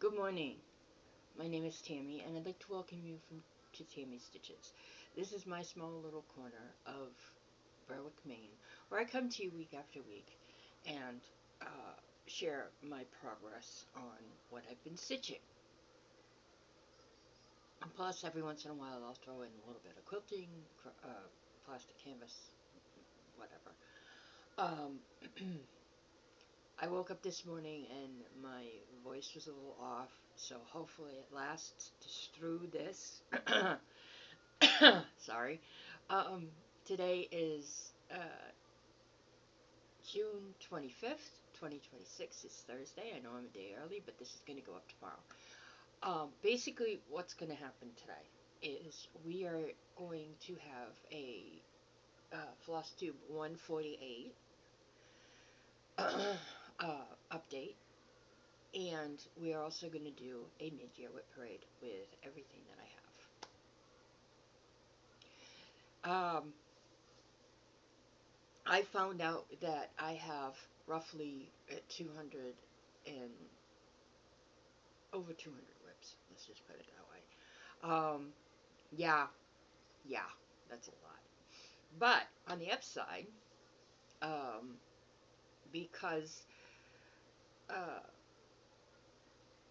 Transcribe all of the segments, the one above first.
Good morning. My name is Tammy, and I'd like to welcome you to Tammy's Stitches. This is my small little corner of Berwick, Maine, where I come to you week after week and share my progress on what I've been stitching. And plus, every once in a while, I'll throw in a little bit of quilting, plastic canvas, whatever. Um, I woke up this morning and my voice was a little off, so hopefully it lasts through this. Sorry. Um, Today is June 25th, 2026. It's Thursday. I know I'm a day early, but this is going to go up tomorrow. Basically, what's going to happen today is we are going to have a FlossTube 148 update, and we are also going to do a mid-year WIP parade with everything that I have. I found out that I have roughly 200 and over 200 WIPs. Let's just put it that way. Yeah, yeah, that's a lot. But on the upside, um, because uh,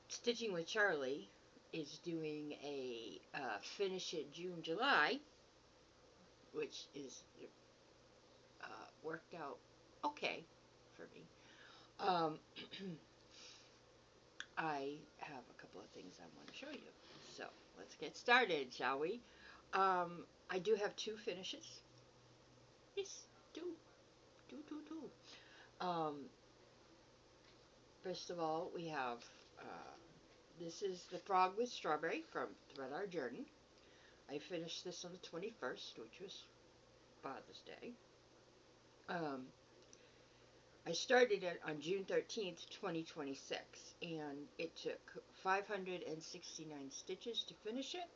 Stitching with Charlie is doing a finish it June, July, which is worked out okay for me. Um, I have a couple of things I want to show you. So let's get started, shall we? I do have two finishes. Yes, two. First of all, we have this is the Frog with Strawberry from Thread Our Journey. I finished this on the 21st, which was Father's Day. I started it on June 13th, 2026, and it took 569 stitches to finish it.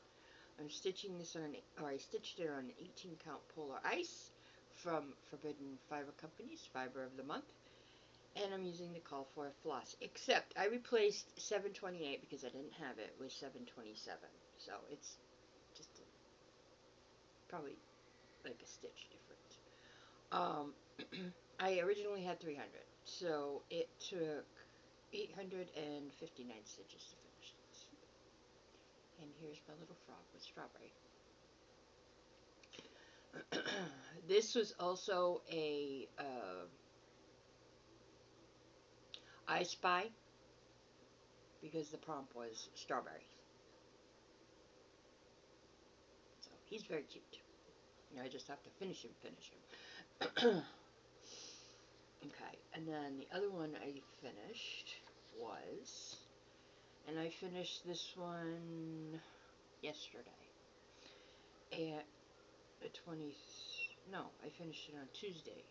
I'm stitching this on, I stitched it on an 18 count polar ice from Forbidden Fiber Company's Fiber of the Month, and I'm using the Call for Floss, except I replaced 728 because I didn't have it with 727, so it's just probably like a stitch difference. I originally had 300, so it took 859 stitches to finish this. And here's my little frog with strawberry. This was also a I Spy because the prompt was strawberry. So he's very cute. I just have to finish him. Okay, and then the other one I finished was, and I finished this one yesterday. At the 20th, no, I finished it on Tuesday,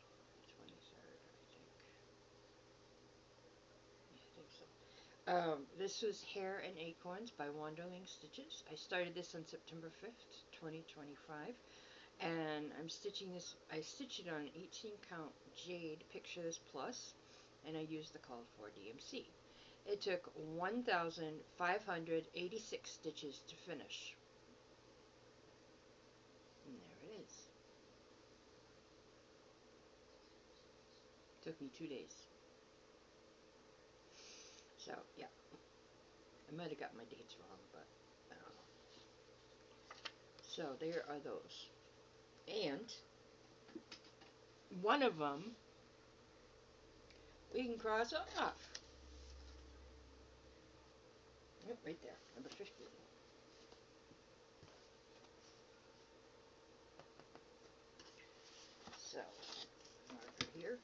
23rd, I think so. This was Hair and Acorns by Wanderling Stitches. I started this on September 5th, 2025. And I'm stitching this, I stitched it on an 18 count Jade Picture This Plus, and I used the Call for DMC. It took 1,586 stitches to finish. And there it is. Took me 2 days. So, yeah. I might have got my dates wrong, but I don't know. So, there are those. And one of them we can cross off. Yep, right there, number 15. So, marker here.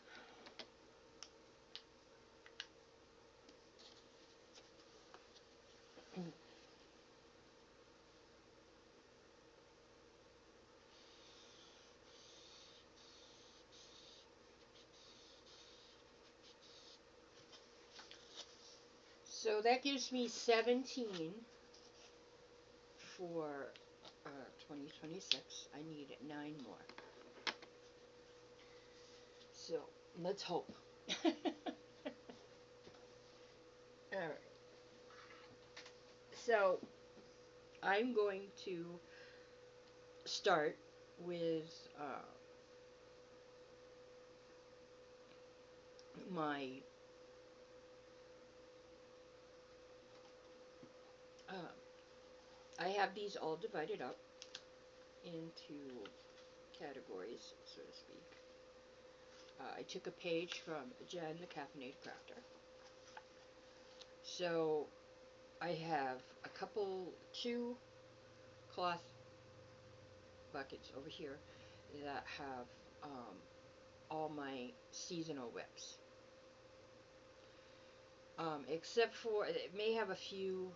So that gives me 17 for 2026. I need 9 more. So let's hope. Alright. So I'm going to start with my uh, I have these all divided up into categories, so to speak. I took a page from Jen, the Caffeinated Crafter. So I have two cloth buckets over here that have all my seasonal WIPs. Except for, it may have a few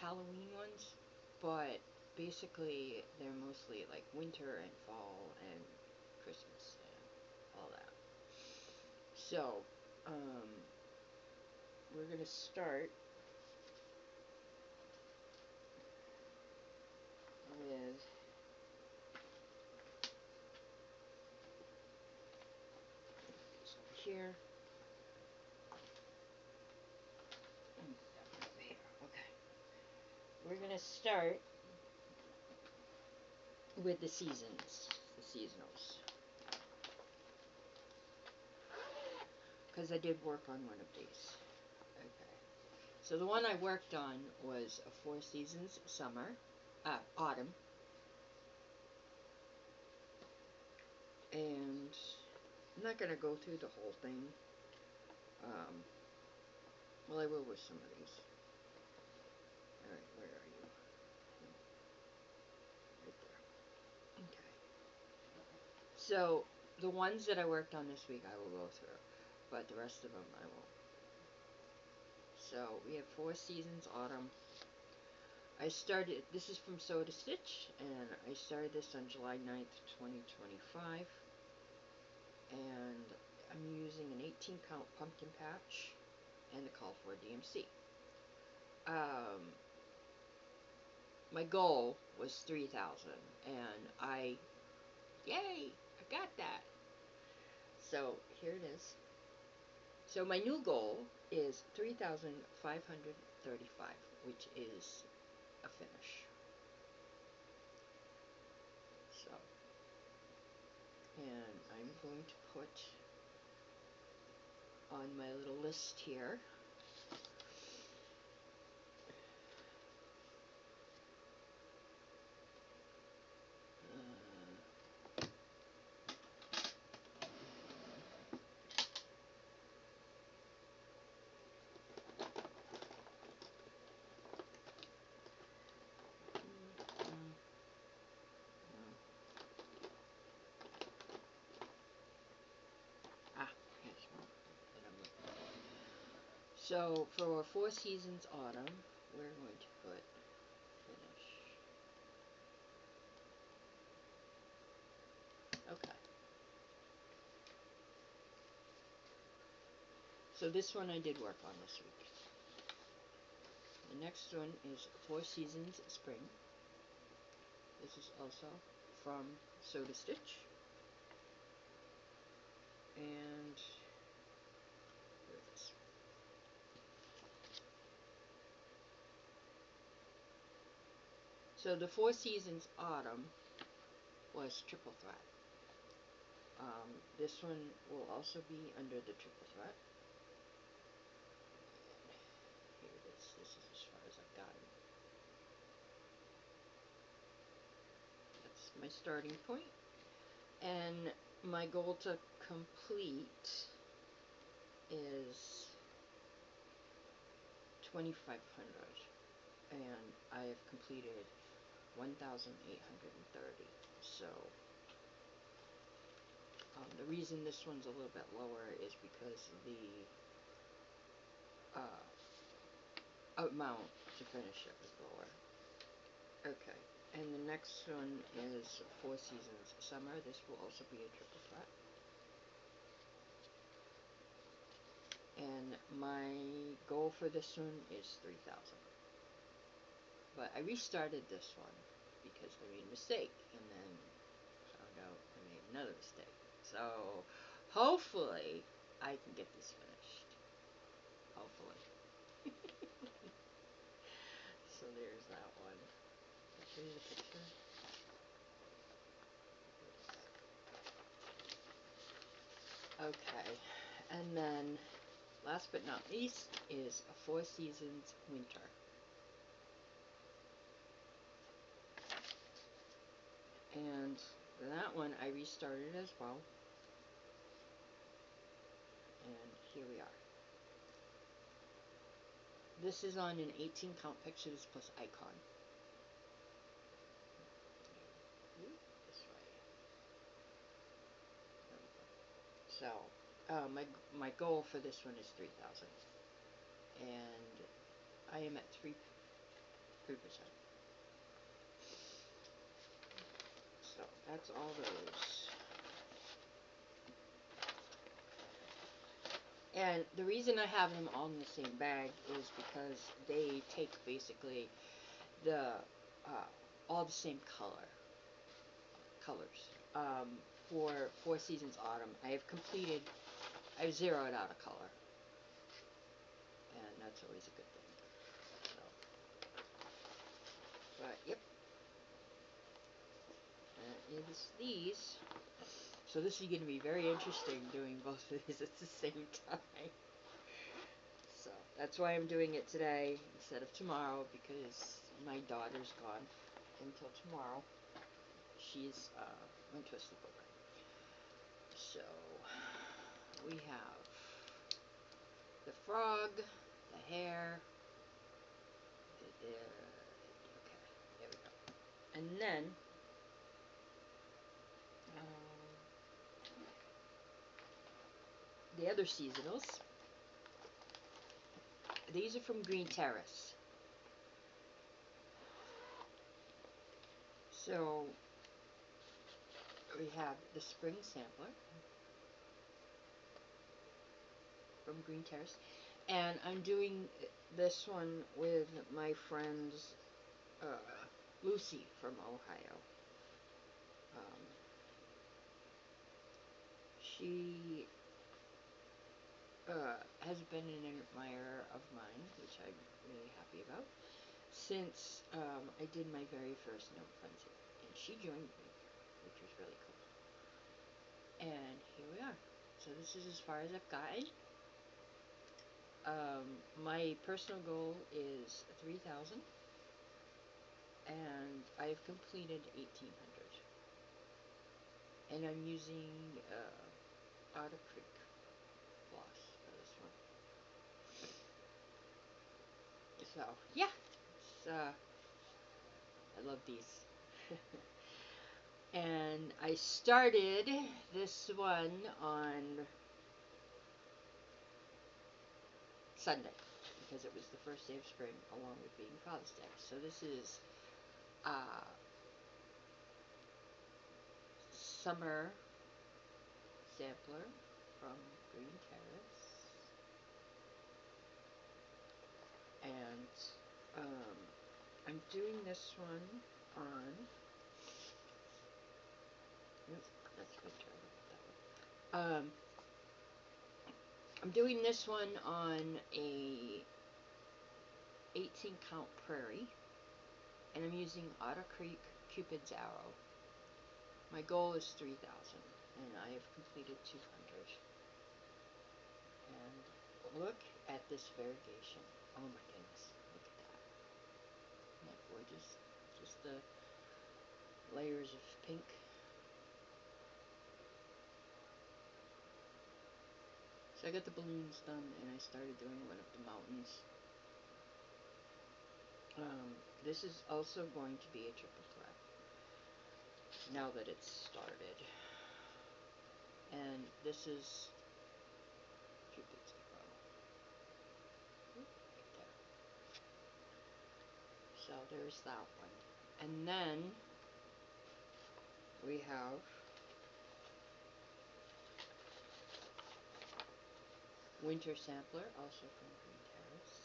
Halloween ones, but basically they're mostly like winter and fall and Christmas and all that. So, we're going to start with this over here. Okay. We're going to start with the seasons, the seasonals. Because I did work on one of these. Okay. So the one I worked on was a Four Seasons Summer, Autumn. And I'm not going to go through the whole thing. Well, I will with some of these. Alright, where are you? Right there. Okay. So, the ones that I worked on this week I will go through, but the rest of them I won't. So, we have Four Seasons Autumn. This is from Sew to Stitch, and I started this on July 9th, 2025. And I'm using an 18 count pumpkin patch and a call for DMC. My goal was 3,000, and yay, I got that. So here it is. So my new goal is 3,535, which is a finish. So, and I'm going to put on my little list here. Here's one that I'm looking for. So for Four Seasons Autumn, we're going to put finish. Okay. So this one I did work on this week. The next one is Four Seasons Spring. This is also from Sew to Stitch. And here it is. So the Four Seasons Autumn was triple threat. This one will also be under the triple threat. And here it is. This is as far as I've gotten. That's my starting point. And my goal to complete is 2,500. And I have completed 1,830. So the reason this one's a little bit lower is because the amount to finish it was lower. Okay, and the next one is Four Seasons Summer. This will also be a triple threat. And my goal for this one is 3,000. But I restarted this one because I made a mistake, and then found out I made another mistake. So hopefully I can get this finished. Hopefully. show you the picture? Okay, and then last but not least is a Four Seasons Winter. And that one I restarted as well. And here we are. This is on an 18 count pictures plus icon. This way. There we go. So, my goal for this one is 3,000. And I am at 3%. So that's all those. And the reason I have them all in the same bag is because they take basically the all the same colors. For Four Seasons Autumn, I've zeroed out a color, and that's always a good thing. So, but yep, that is these. So this is going to be very interesting doing both of these at the same time. So that's why I'm doing it today instead of tomorrow, because my daughter's gone until tomorrow. She's went to a sleepover. So we have the frog, the hare. Okay, there we go. And then the other seasonals. These are from Green Terrace. So we have the spring sampler from Green Terrace, and I'm doing this one with my friend Lucy from Ohio. She has been an admirer of mine, which I'm really happy about, since I did my very first gnome frenzy, and she joined me, which was really cool. And here we are. So this is as far as I've gotten. My personal goal is 3,000, and I've completed 1,800. And I'm using Otter Creek floss for this one. So yeah, it's, I love these. And I started this one on Sunday, because it was the first day of spring, along with being Father's Day. So this is summer sampler from Green Terrace, and I'm doing this one on. That's winter. That one. I'm doing this one on a 18 count prairie, and I'm using Otter Creek Cupid's Arrow. My goal is 3,000, and I have completed 200. And look at this variegation. Oh my goodness, look at that. Isn't that gorgeous? Just the layers of pink. So I got the balloons done, and I started doing one of the mountains. This is also going to be a triple threat, now that it's started. And this is Cupid's Arrow. Right there. So there's that one. And then we have Winter Sampler, also from Green Terrace.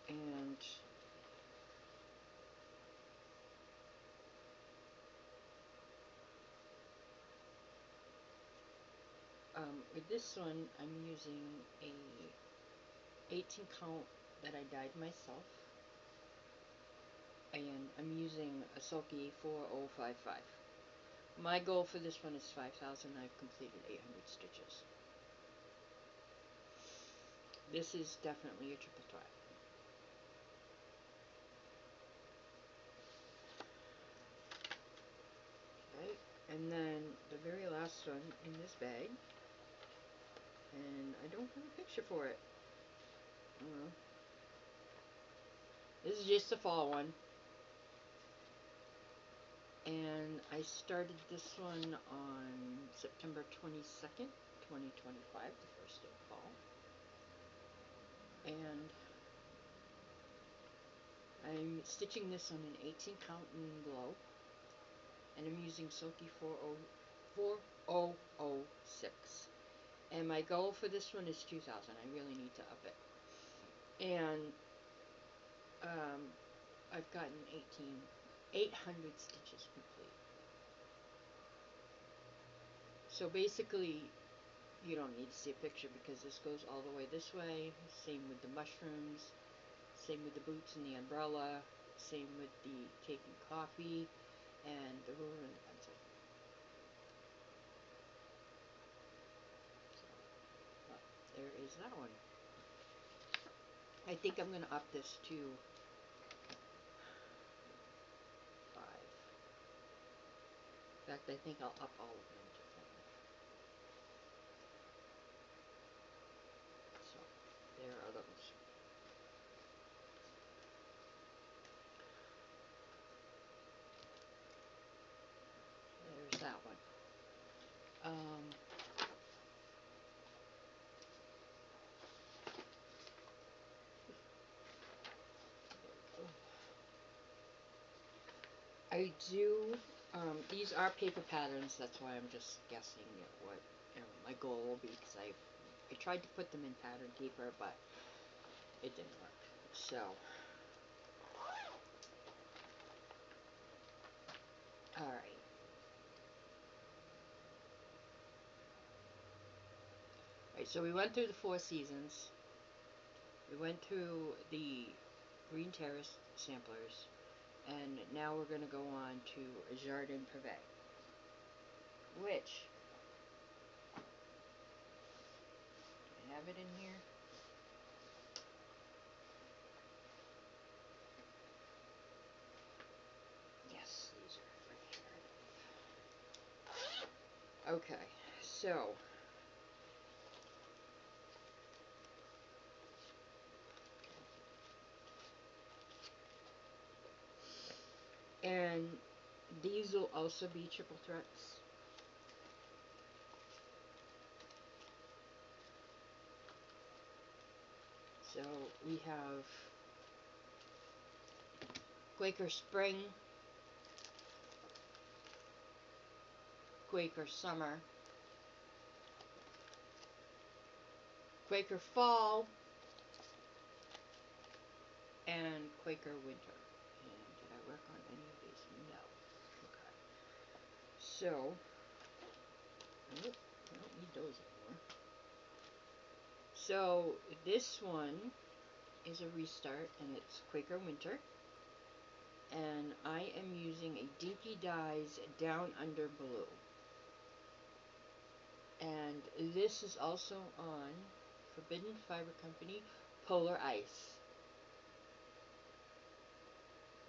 And with this one, I'm using a 18 count that I dyed myself, and I'm using a Sulky 4055. My goal for this one is 5,000. I've completed 800 stitches. This is definitely a triple threat. Okay, and then the very last one in this bag, and I don't have a picture for it. This is just the fall one. And I started this one on September 22nd, 2025, the first day of fall. And I'm stitching this on an 18 count in glow. And I'm using Sulky 4006. And my goal for this one is 2,000. I really need to up it. And I've gotten 800 stitches complete. So basically, you don't need to see a picture because this goes all the way this way. Same with the mushrooms. Same with the boots and the umbrella. Same with the taking coffee and the ruler and the pencil. So, there is that one. I think I'm going to up this to 5. In fact, I think I'll up all of them to 5. So, there are those. There's that one. I do, these are paper patterns, that's why I'm just guessing at what my goal will be, because I tried to put them in pattern paper, but it didn't work. So, alright. Alright, so we went through the 4 seasons. We went through the Green Terrace samplers, and now we're going to go on to Jardin Privé, which, I have it in here. Yes, these are right here. Okay, so, and these will also be triple threats. So we have Quaker Spring, Quaker Summer, Quaker Fall, and Quaker Winter. And did I work on any of these? No. Okay. So, I don't need those anymore. So, this one is a restart, and it's Quaker Winter. And I am using a Dinky Dyes Down Under Blue. And this is also on Forbidden Fiber Company Polar Ice.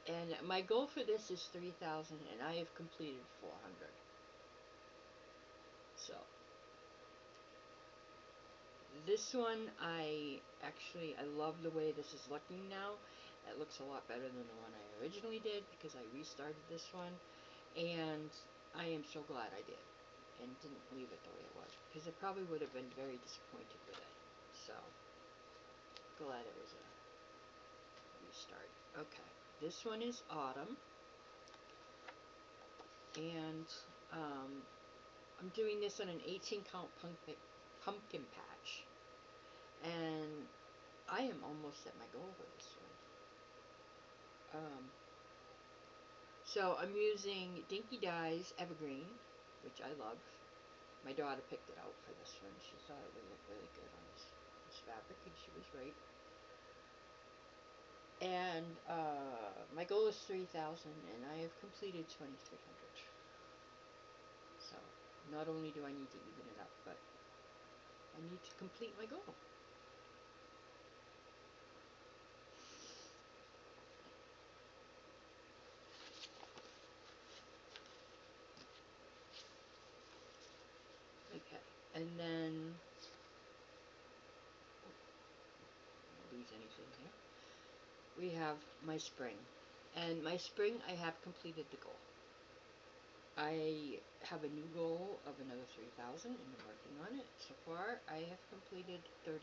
And my goal for this is 3,000, and I have completed 400. So, this one, I love the way this is looking now. It looks a lot better than the one I originally did, because I restarted this one, and I am so glad I did, and didn't leave it the way it was, because I probably would have been very disappointed with it. So, glad it was a restart. Okay, this one is Autumn, and I'm doing this on an 18 count pumpkin patch, and I am almost at my goal with this one. So I'm using Dinky Dyes Evergreen, which I love. My daughter picked it out for this one. She thought it would look really good on this this fabric, and she was right. And my goal is 3,000, and I have completed 2,300. So not only do I need to even it up, but I need to complete my goal. Okay, and then lose anything here. We have my spring, and my spring I have completed the goal. I have a new goal of another 3,000, and I'm working on it. So far, I have completed 3,200.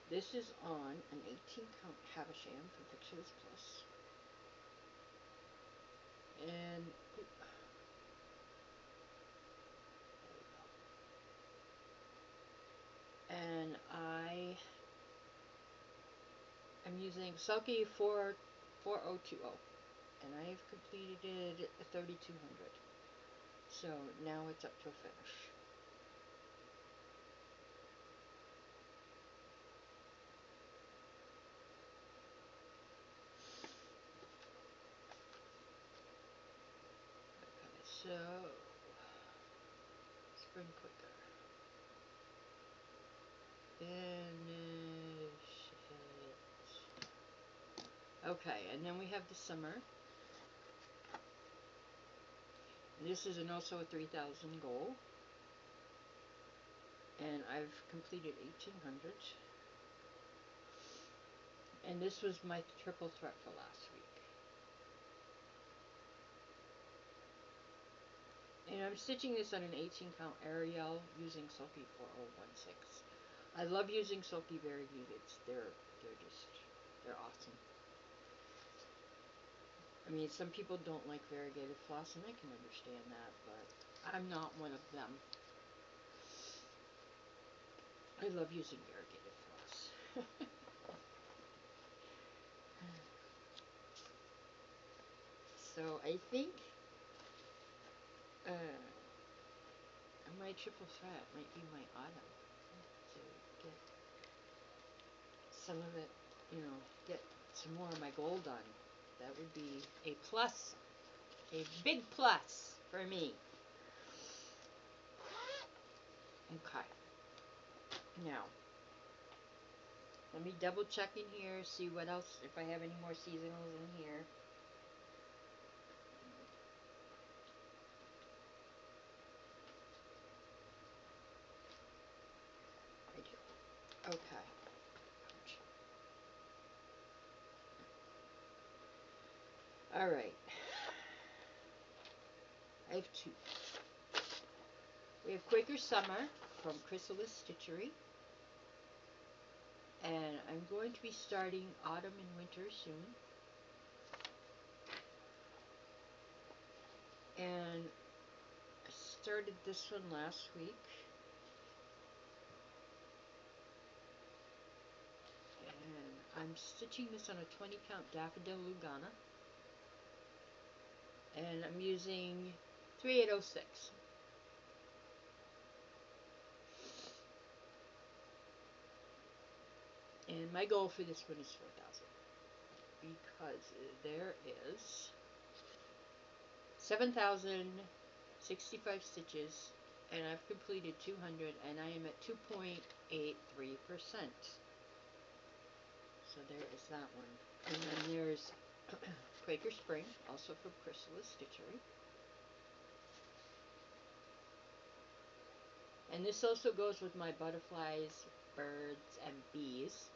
This is on an 18 count Havisham from Pictures Plus, and I am using Sulky 4020, and I have completed 3,200. So now it's up to a finish. Okay, so spring quicker. Finish it. Okay, and then we have the summer. This is also a 3,000 goal, and I've completed 1,800. And this was my triple threat for last week. And I'm stitching this on an 18 count Ariel using Sulky 4016. I love using Sulky variegated. They're awesome. I mean, some people don't like variegated floss, and I can understand that, but I'm not one of them. I love using variegated floss. So I think my triple threat might be my autumn to get some of it, get some more of my goal done. That would be a plus, a big plus for me. Okay. Now, let me double check in here, see what else, if I have any more seasonals in here. I do. Okay. All right. I have two. We have Quaker Summer from Chrysalis Stitchery. And I'm going to be starting autumn and winter soon. And I started this one last week. And I'm stitching this on a 20 count Daffodil Lugana. And I'm using 3806. And my goal for this one is 4,000. Because there is 7,065 stitches, and I've completed 200, and I am at 2.83%. So there is that one. And then there's Quaker Spring, also from Chrysalis Stitchery. And this also goes with my butterflies, birds, and bees.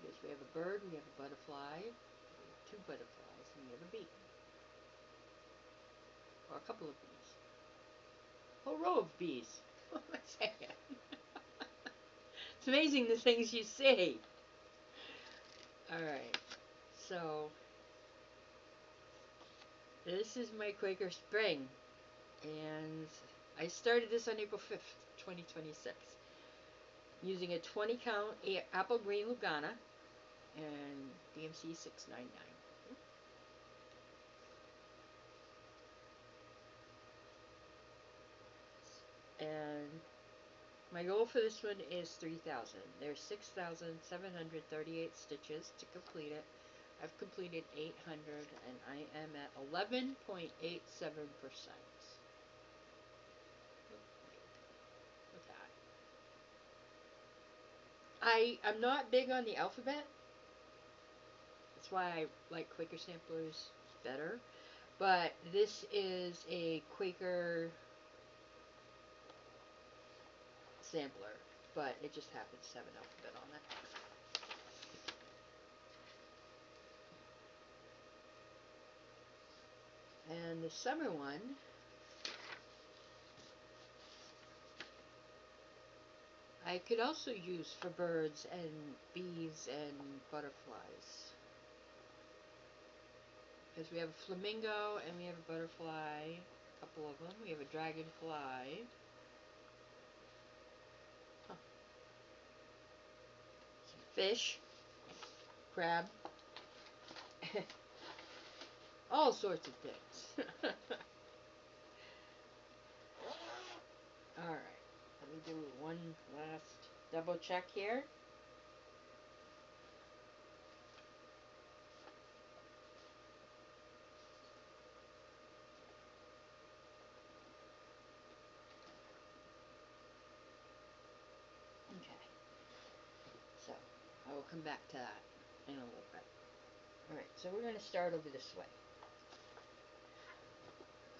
Because we have a bird, we have a butterfly, we have two butterflies, and we have a bee. Or a couple of bees. A whole row of bees. What am I saying? It's amazing the things you see. Alright, so this is my Quaker Spring, and I started this on April 5th, 2026, using a 20 count apple green Lugana and DMC 699. And My goal for this one is 3,000. There's 6,738 stitches to complete it. I've completed 800 and I am at 11.87%. Look at that. I'm not big on the alphabet. That's why I like Quaker samplers better. But this is a Quaker sampler, but it just happens to have an alphabet on it. And the summer one, I could also use for birds and bees and butterflies. Because we have a flamingo and we have a butterfly, a couple of them. We have a dragonfly. Huh. Some fish, crab, all sorts of things. Alright, let me do one last double check here. Okay, so I will come back to that in a little bit. Alright, so we're going to start over this way.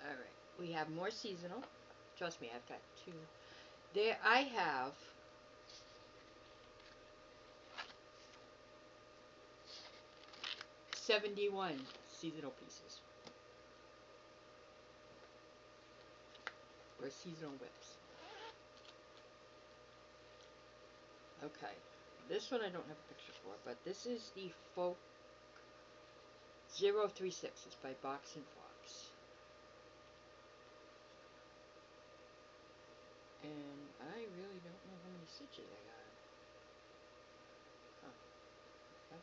Alright, we have more seasonal. Trust me, I've got two. There, I have 71 seasonal pieces. Or seasonal WIPs. Okay, this one I don't have a picture for, but this is the Folk 036. It's by Box and Fox. And I really don't know how many stitches I got. Huh. Okay.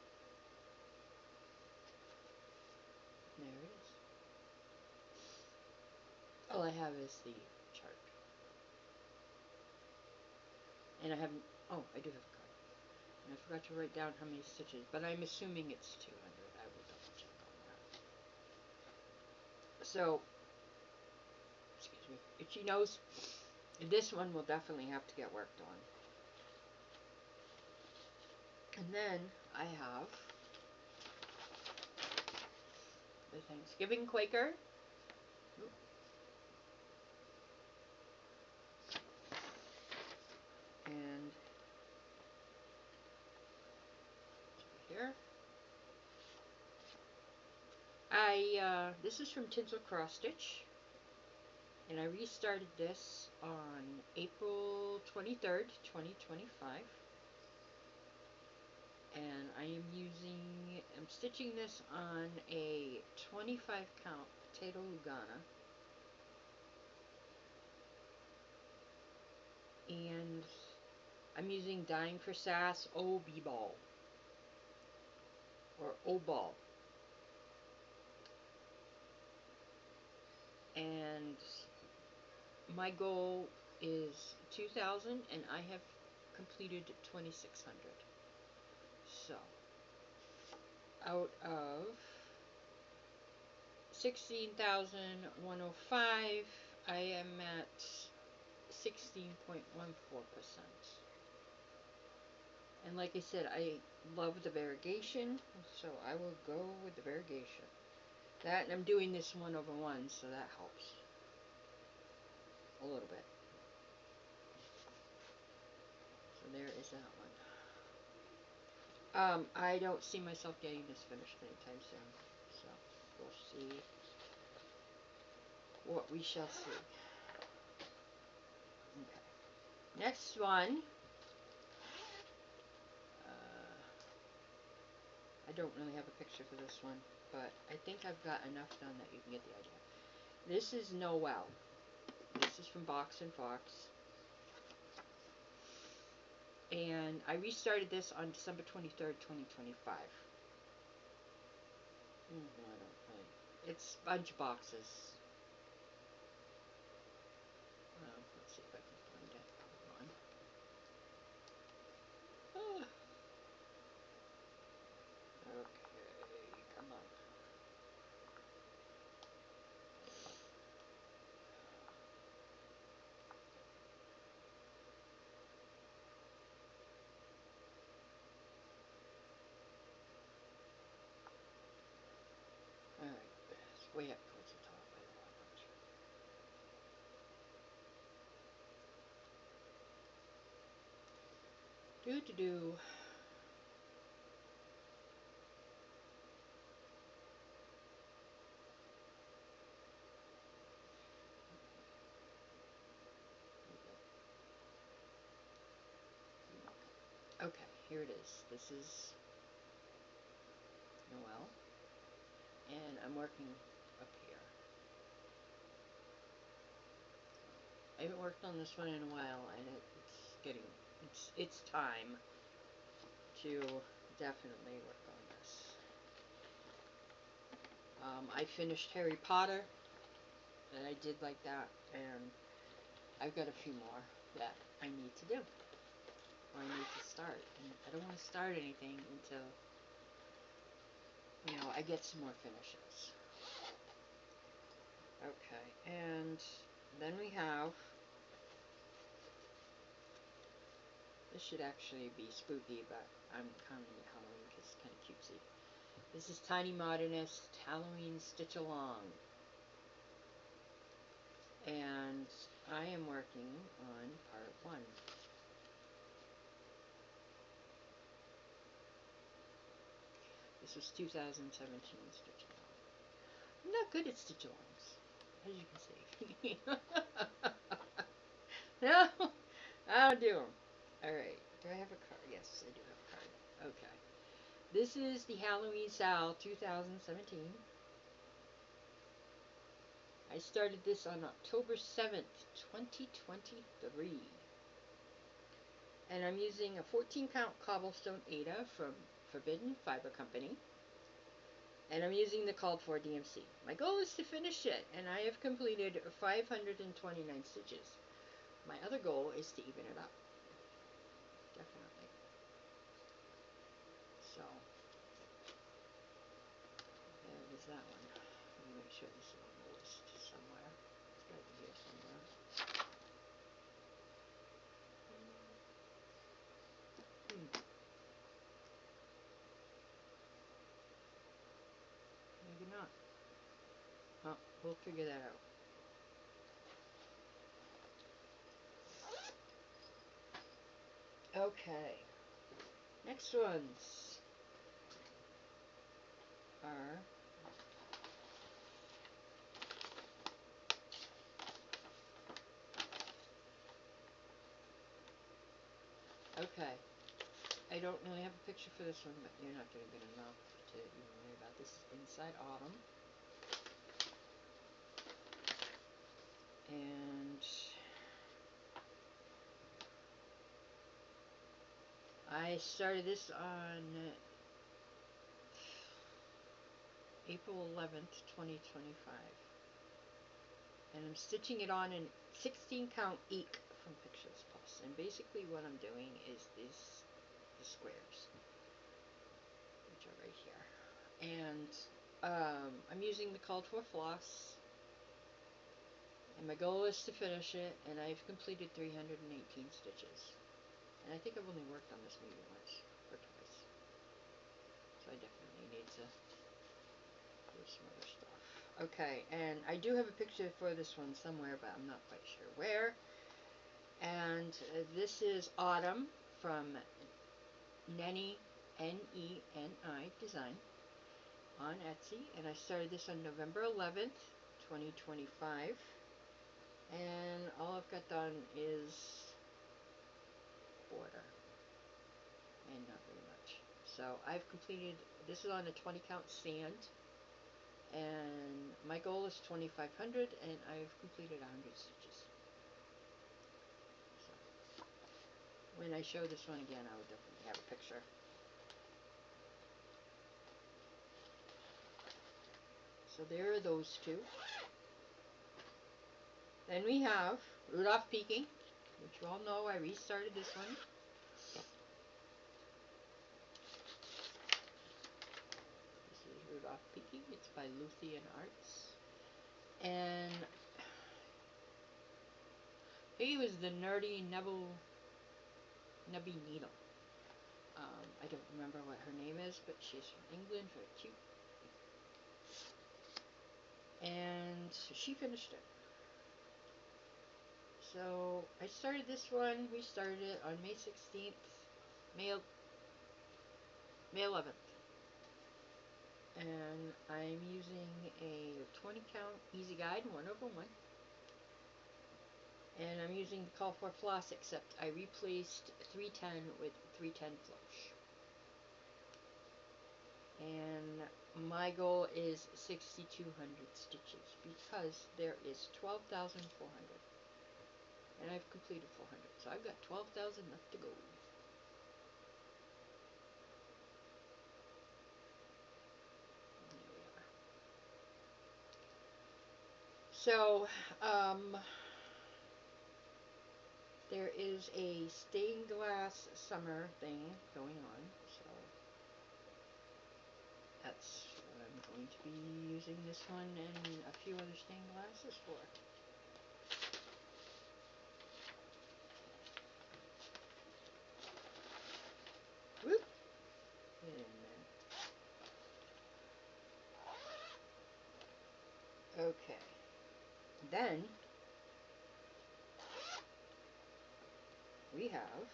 There it is. All I have is the chart. And I haven't, oh, I do have a card. And I forgot to write down how many stitches, but I'm assuming it's 200. I will double check on that. So, excuse me, itchy nose. This one will definitely have to get worked on. And then I have the Thanksgiving Quaker. Oop. And here. This is from Tinsel Cross Stitch. And I restarted this on April 23rd, 2025. And I'm stitching this on a 25 count potato Lugana. And I'm using Dying for Sass OB Ball. Or O-Ball. And my goal is 2,000 and I have completed 2,600. So, out of 16,105, I am at 16.14%. And like I said, I love the variegation, so I will go with the variegation. That, and I'm doing this 1/1, so that helps a little bit. So there is that one. I don't see myself getting this finished anytime soon, so we'll see what we shall see. Okay. Next one. I don't really have a picture for this one, but I think I've got enough done that you can get the idea. This is Noel. This is from Box and Fox. And I restarted this on December 23rd, 2025. I don't really. It's bunch boxes. Let's see if I can find it. Hold on. Do to do. Okay, here it is. This is Noel, and I'm working up here. I haven't worked on this one in a while, and it's time to definitely work on this. I finished Harry Potter, and I did like that, and I've got a few more that I need to do, or I need to start, and I don't want to start anything until, you know, I get some more finishes. Okay, and then we have, this should actually be spooky, but I'm counting it Halloween because it's kind of cutesy. This is Tiny Modernist Halloween Stitch Along. And I am working on part 1. This was 2017 Stitch Along. I'm not good at Stitch Alongs, as you can see. No, I don't do them. Alright, do I have a card? Yes, I do have a card. Okay. This is the Halloween Sal 2017. I started this on October 7th, 2023. And I'm using a 14 count cobblestone Ada from Forbidden Fiber Company. And I'm using the called for DMC. My goal is to finish it, and I have completed 529 stitches. My other goal is to even it up. Definitely. So, there is that one. Let me make sure this is on the list somewhere. It's got to be here somewhere. Maybe not. Oh, we'll figure that out. Okay. Next ones are okay. I don't really have a picture for this one, but you're not going to get enough to even worry about. This is Inside Autumn. And I started this on April 11th, 2025. And I'm stitching it on in 16 count eek from Pictures Plus. And basically what I'm doing is the squares, which are right here. And I'm using the called for floss. And my goal is to finish it, and I've completed 318 stitches. And I think I've only worked on this maybe once or twice. So I definitely need to do some other stuff. Okay, and I do have a picture for this one somewhere, but I'm not quite sure where. And this is Autumn from Neni, N-E-N-I Design on Etsy. And I started this on November 11th, 2025. And all I've got done is border. And not very much. So I've completed, this is on a 20 count sand, and my goal is 2,500, and I've completed 100 stitches. So when I show this one again, I will definitely have a picture. So there are those two. Then we have Rudolph Peking, which you all know I restarted this one. Rudolph Peking. It's by Luthien Arts. And he was the nerdy Nubby Needle. I don't remember what her name is, but she's from England, very cute. And she finished it. So I started this one, we started it on May 16th. May, May 11th. And I'm using a 20 count easy guide 1/1. And I'm using the call for floss, except I replaced 310 with 310 flush. And my goal is 6,200 stitches because there is 12,400. And I've completed 400, so I've got 12,000 left to go. So, there is a stained glass summer thing going on, so that's what I'm going to be using this one and a few other stained glasses for. Whoop! Wait a minute. Okay. Then we have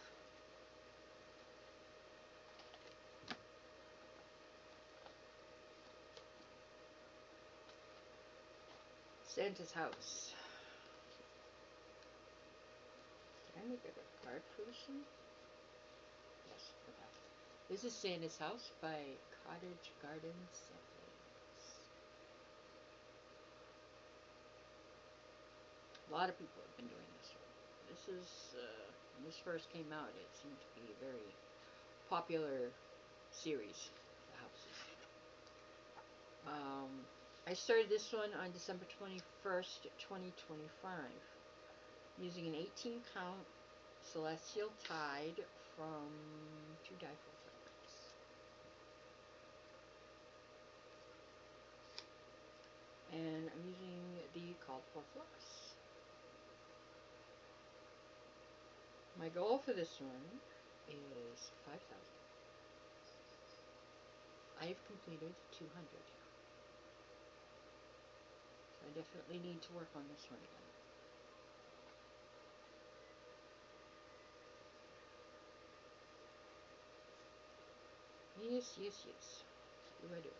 Santa's house. Did I make a card for this one? Yes, okay. This is Santa's House by Cottage Garden Samplings. A lot of people have been doing this one. This is, when this first came out, it seemed to be a very popular series of houses. I started this one on December 21st, 2025, using an 18 count Celestial Tide from To Die For Fabrics. And I'm using the Called For Floss. My goal for this one is 5,000. I've completed 200. So I definitely need to work on this one again. Yes, yes, yes. Do I do it?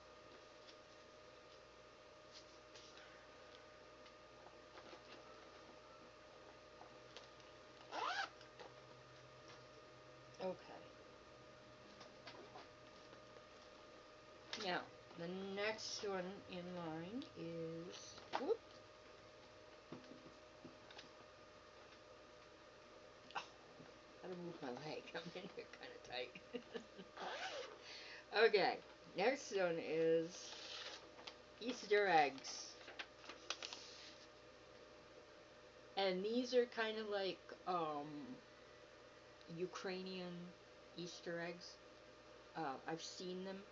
Okay. Now, the next one in line is, whoop. Oh, gotta move my leg. I'm in here kind of tight. Okay, next one is Easter eggs. And these are kind of like Ukrainian Easter eggs. I've seen them,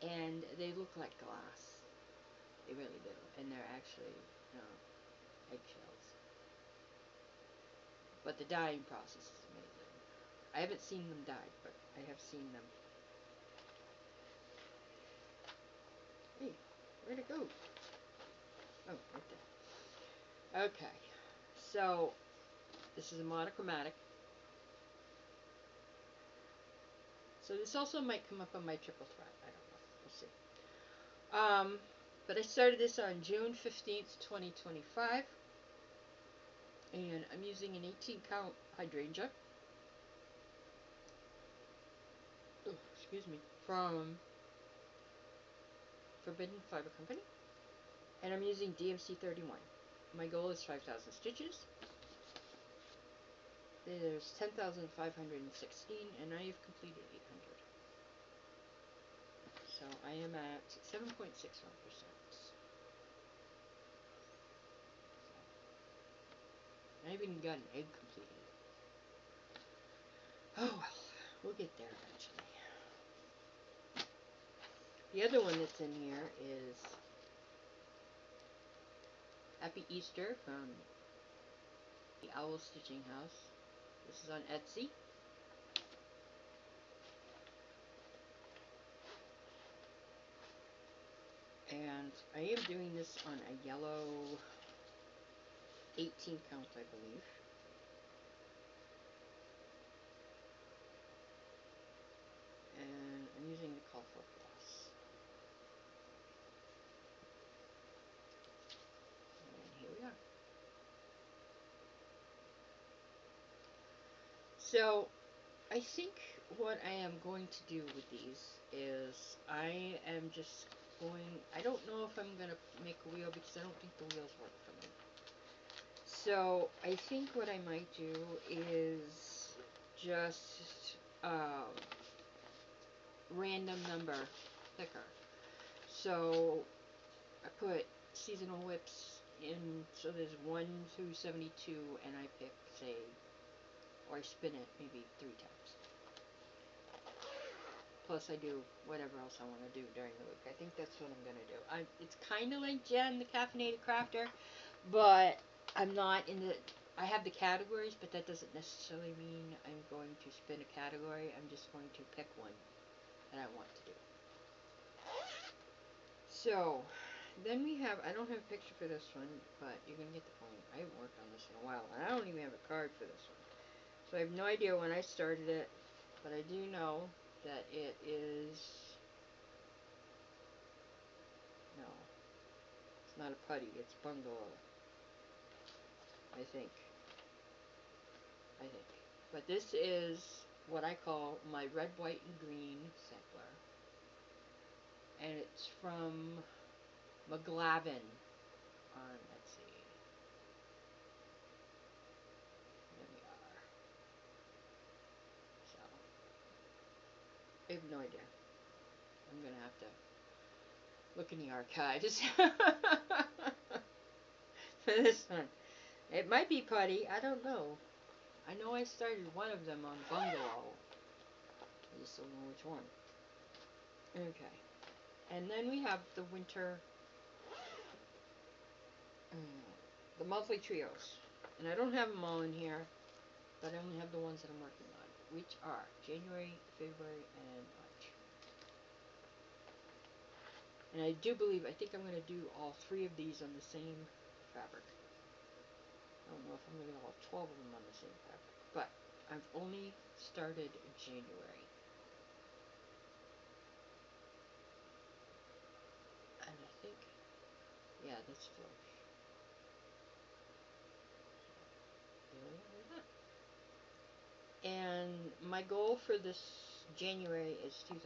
and they look like glass. They really do, and they're actually eggshells. But the dyeing process is amazing. I haven't seen them dyed, but I have seen them. Hey, where'd it go? Oh, right there. Okay, so this is a monochromatic. So this also might come up on my triple thread. I don't know. We'll see. But I started this on June 15th, 2025. And I'm using an 18 count hydrangea. Oh, excuse me. From Forbidden Fiber Company. And I'm using DMC 31. My goal is 5,000 stitches. There's 10,516, and I have completed 800. So I am at 7.61%. I haven't even got an egg completed. Oh well, we'll get there eventually. The other one that's in here is Happy Easter from the Owl Stitching House. This is on Etsy. And I am doing this on a yellow 18 count, I believe. So I think what I am going to do with these is I am just going, I don't know if I'm going to make a wheel because I don't think the wheels work for me. So I think what I might do is just random number picker. So I put seasonal whips in, so there's 1 through 72, and I pick, say, or I spin it maybe 3 times. Plus I do whatever else I want to do during the week. I think that's what I'm going to do. It's kind of like Jen, the Caffeinated Crafter, but I'm not in the... I have the categories, but that doesn't necessarily mean I'm going to spin a category. I'm just going to pick one that I want to do. So, then we have... I don't have a picture for this one, but you're going to get the point. I haven't worked on this in a while, and I don't even have a card for this one. So I have no idea when I started it, but I do know that it is... No, it's not a putty, it's bungalow. I think. But this is what I call my red, white, and green sampler. And it's from McGlavin on, let's see. There we are. So, I have no idea. I'm going to have to look in the archives for this one. It might be putty, I don't know. I know I started one of them on bungalow. I just don't know which one. Okay. And then we have the winter, the monthly trios. And I don't have them all in here, but I only have the ones that I'm working on, which are January, February, and March. And I do believe, I think I'm going to do all 3 of these on the same fabric. I don't know if I'm going to do all 12 of them on the same fabric, but I've only started January. And I think, yeah, that's Flush. There we have that. And my goal for this January is 2,000,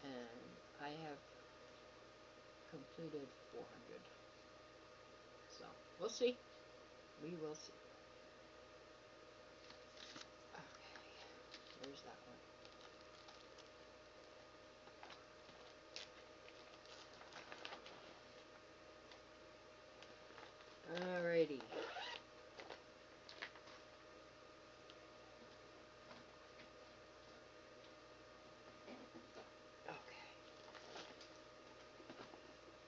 and I have completed 400. So, we'll see. We will see. Okay, there's that one. Alrighty. Okay.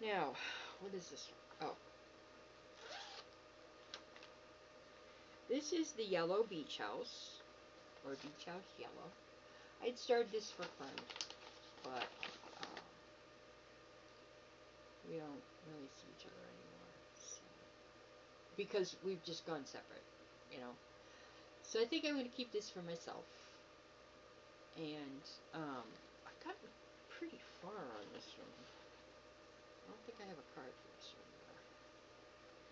Now, what is this one? Oh. This is the yellow beach house, or beach house yellow. I'd started this for fun, but we don't really see each other anymore, so, because we've just gone separate, you know. So I think I'm going to keep this for myself, and I've gotten pretty far on this one. I don't think I have a card for this one either,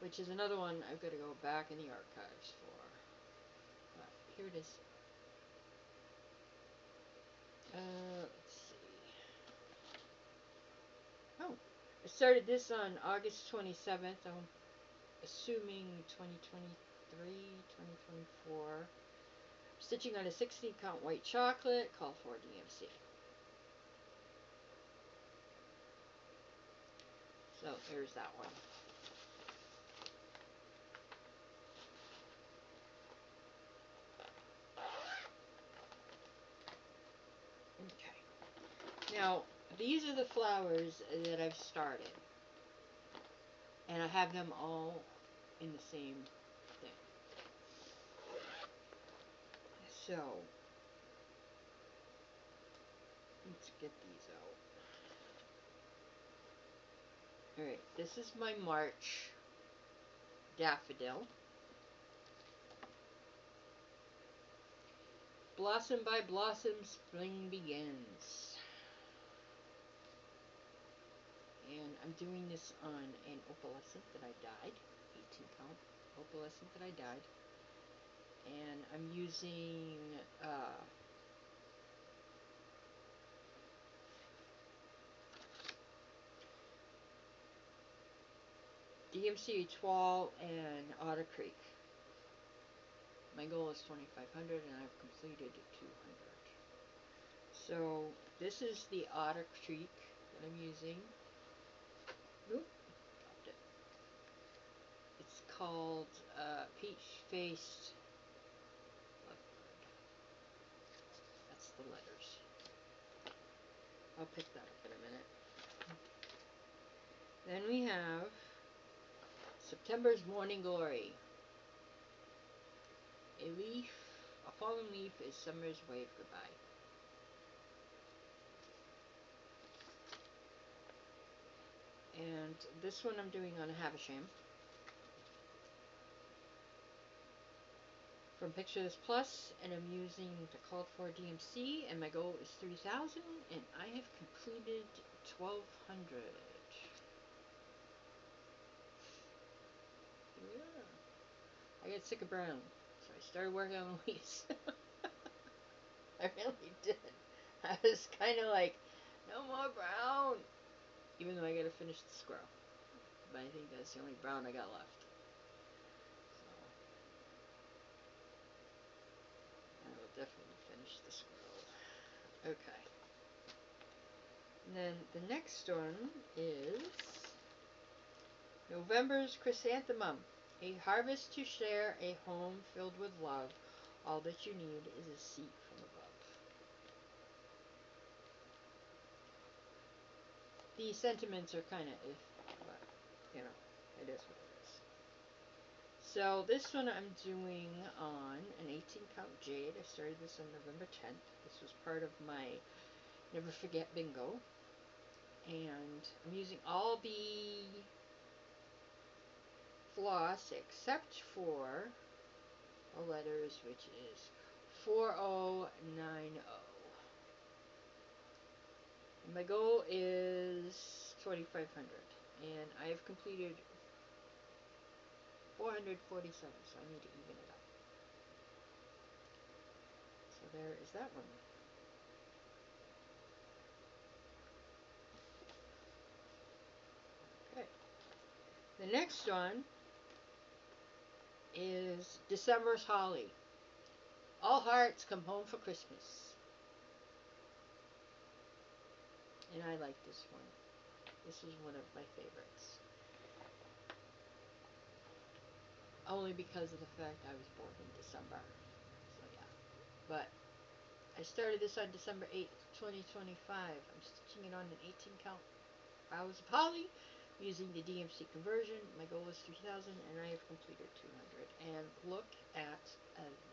which is another one I've got to go back in the archives for. But here it is. Let's see. Oh, I started this on August 27th. I'm assuming 2023, 2024. Stitching on a 16 count white chocolate, call for DMC. So there's that one. Okay. Now, these are the flowers that I've started. And I have them all in the same thing. So, let's get these out. Alright, this is my March daffodil. Blossom by blossom, spring begins. And I'm doing this on an opalescent that I dyed, 18 count opalescent that I dyed. and I'm using DMC Etoile and Otter Creek. My goal is 2,500 and I've completed 200. So this is the Otter Creek that I'm using. Oop, dropped it. It's called Peach Faced Lovebird. That's the letters. I'll pick that up in a minute. Then we have September's Morning Glory. A fallen leaf is summer's wave goodbye. And this one I'm doing on a Havisham from Picture This Plus, and I'm using the called for DMC, and my goal is 3,000, and I have completed 1,200. Yeah. I got sick of brown, so I started working on leaves. I really did. I was kind of like, no more brown, even though I gotta finish the squirrel. But I think that's the only brown I got left. So I will definitely finish the squirrel. Okay. And then the next one is November's Chrysanthemum. A harvest to share, a home filled with love. All that you need is a seat from above. The sentiments are kind of but, you know, it is what it is. So this one I'm doing on an 18 count jade. I started this on November 10th. This was part of my Never Forget Bingo. And I'm using all the floss except for the letters, which is 4090. And my goal is 2,500, and I've completed 447, so I need to even it up. So there is that one. Okay. The next one is December's Holly. All hearts come home for Christmas. And I like this one. This is one of my favorites. Only because of the fact I was born in December. So yeah. But I started this on December 8th, 2025. I'm stitching it on an 18 count rows of holly using the DMC conversion. My goal is 3,000 and I have completed 200. And look at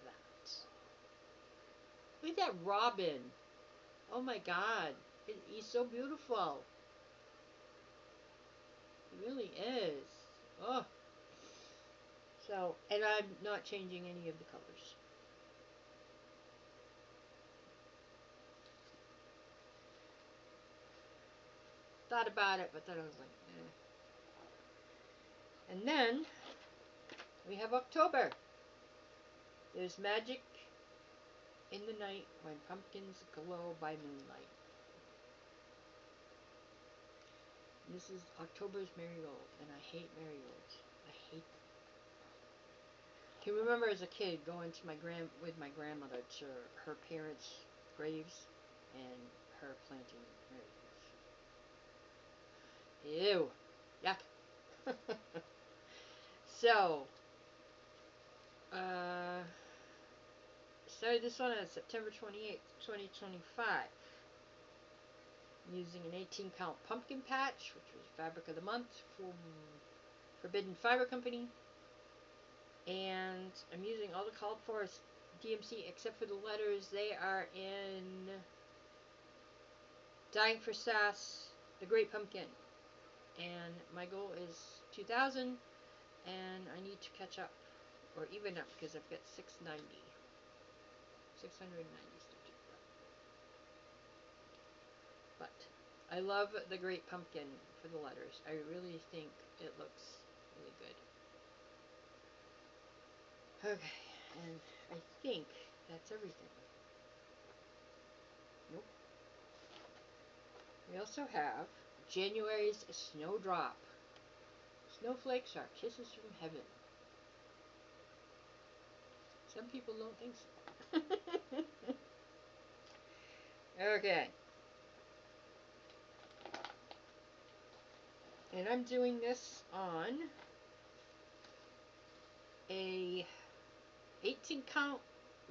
that. Look at that robin. Oh my god. He's so beautiful. He really is. Oh. So, and I'm not changing any of the colors. Thought about it, but then I was like, eh. And then we have October. There's magic in the night when pumpkins glow by moonlight. And this is October's marigold, and I hate marigolds. I hate them. I can remember as a kid going to with my grandmother to her parents' graves and her planting marigolds. Ew. Yuck. So, started this one on September 28th, 2025. Using an 18 count pumpkin patch, which was fabric of the month from Forbidden Fiber Company. And I'm using all the called for DMC except for the letters. They are in Dying for Sass, The Great Pumpkin. And my goal is 2,000, and I need to catch up, or even up, because I've got 690 stitches left. But I love The Great Pumpkin for the letters. I really think it looks really good. Okay, and I think that's everything. Nope. We also have January's Snowdrop. Snowflakes are kisses from heaven. Some people don't think so. Okay. And I'm doing this on a 18 count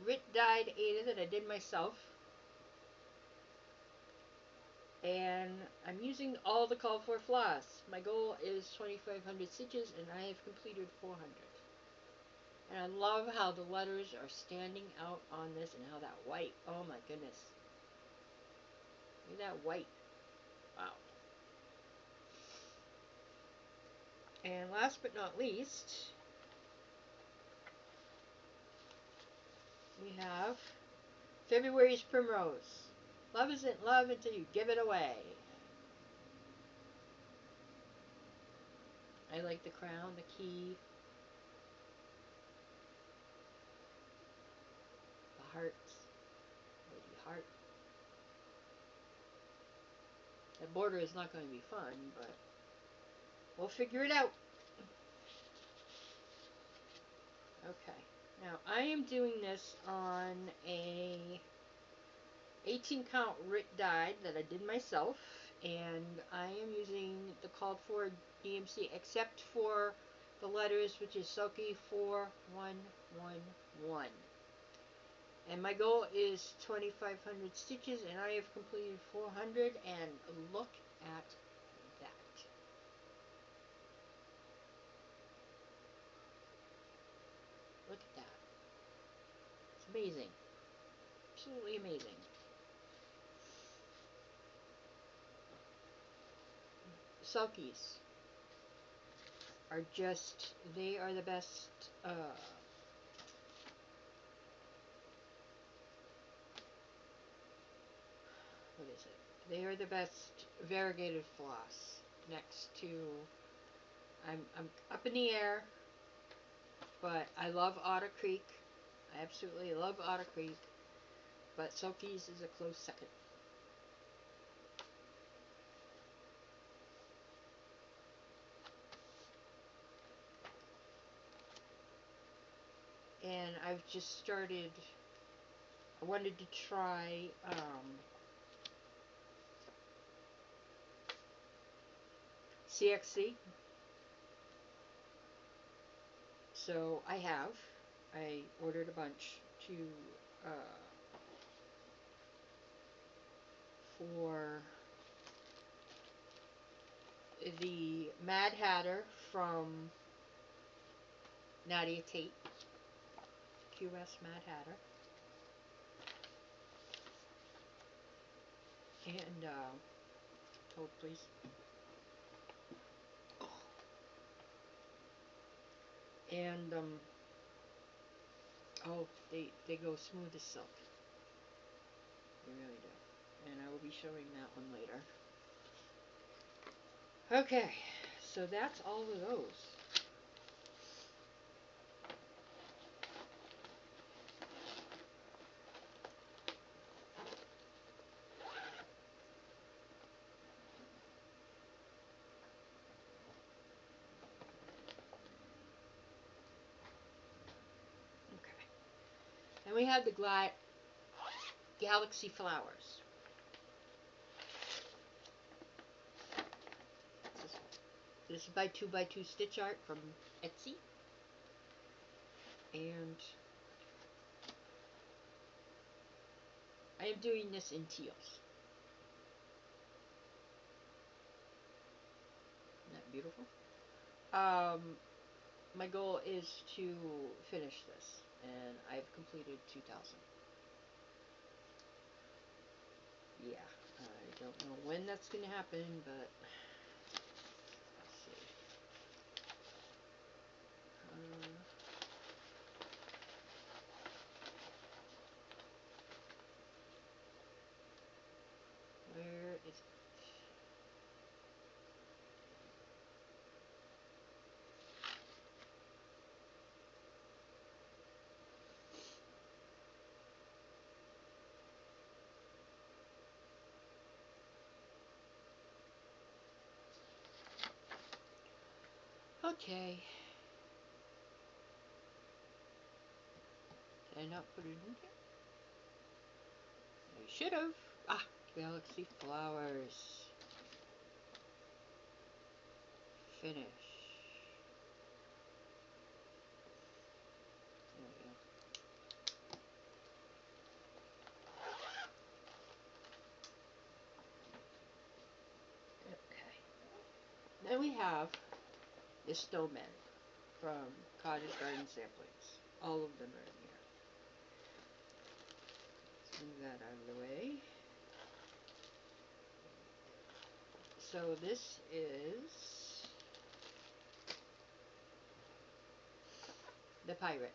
Rit dyed Ada that I did myself. And I'm using all the called for floss. My goal is 2,500 stitches and I have completed 400. And I love how the letters are standing out on this and how that white, oh my goodness. Look at that white. Wow. And last but not least, we have February's Primrose. Love isn't love until you give it away. I like the crown, the key, the hearts, lady heart. That border is not going to be fun, but we'll figure it out. Okay, now I am doing this on a 18 count Rit dyed that I did myself, and I am using the called for DMC except for the letters, which is Sulky 4111. And my goal is 2,500 stitches, and I have completed 400, and look at that. Look at that. It's amazing. Absolutely amazing. Sulkies are just, they are the best, what is it? They are the best variegated floss next to, I'm up in the air, but I love Otter Creek. I absolutely love Otter Creek, but Sulkies is a close second. And I've just started, I wanted to try CXC. So I ordered a bunch to, for the Mad Hatter from Nadia Tate, QS Mad Hatter. And, hold please. And, oh, they go smooth as silk. They really do. And I will be showing that one later. Okay, so that's all of those. Okay. And we have the Galaxy Flowers. This is by 2x2 stitch art from Etsy. And I am doing this in teals. Isn't that beautiful? My goal is to finish this, and I've completed 2,000. Yeah, I don't know when that's going to happen, but let's see. Where is it? Okay. Did I not put it in here? I should have. Ah, Galaxy Flowers. Finish. There we go. Okay. Then we have the snowmen from Cottage Garden Samplings. All of them are in here. Let's move that out of the way. So this is the pirate.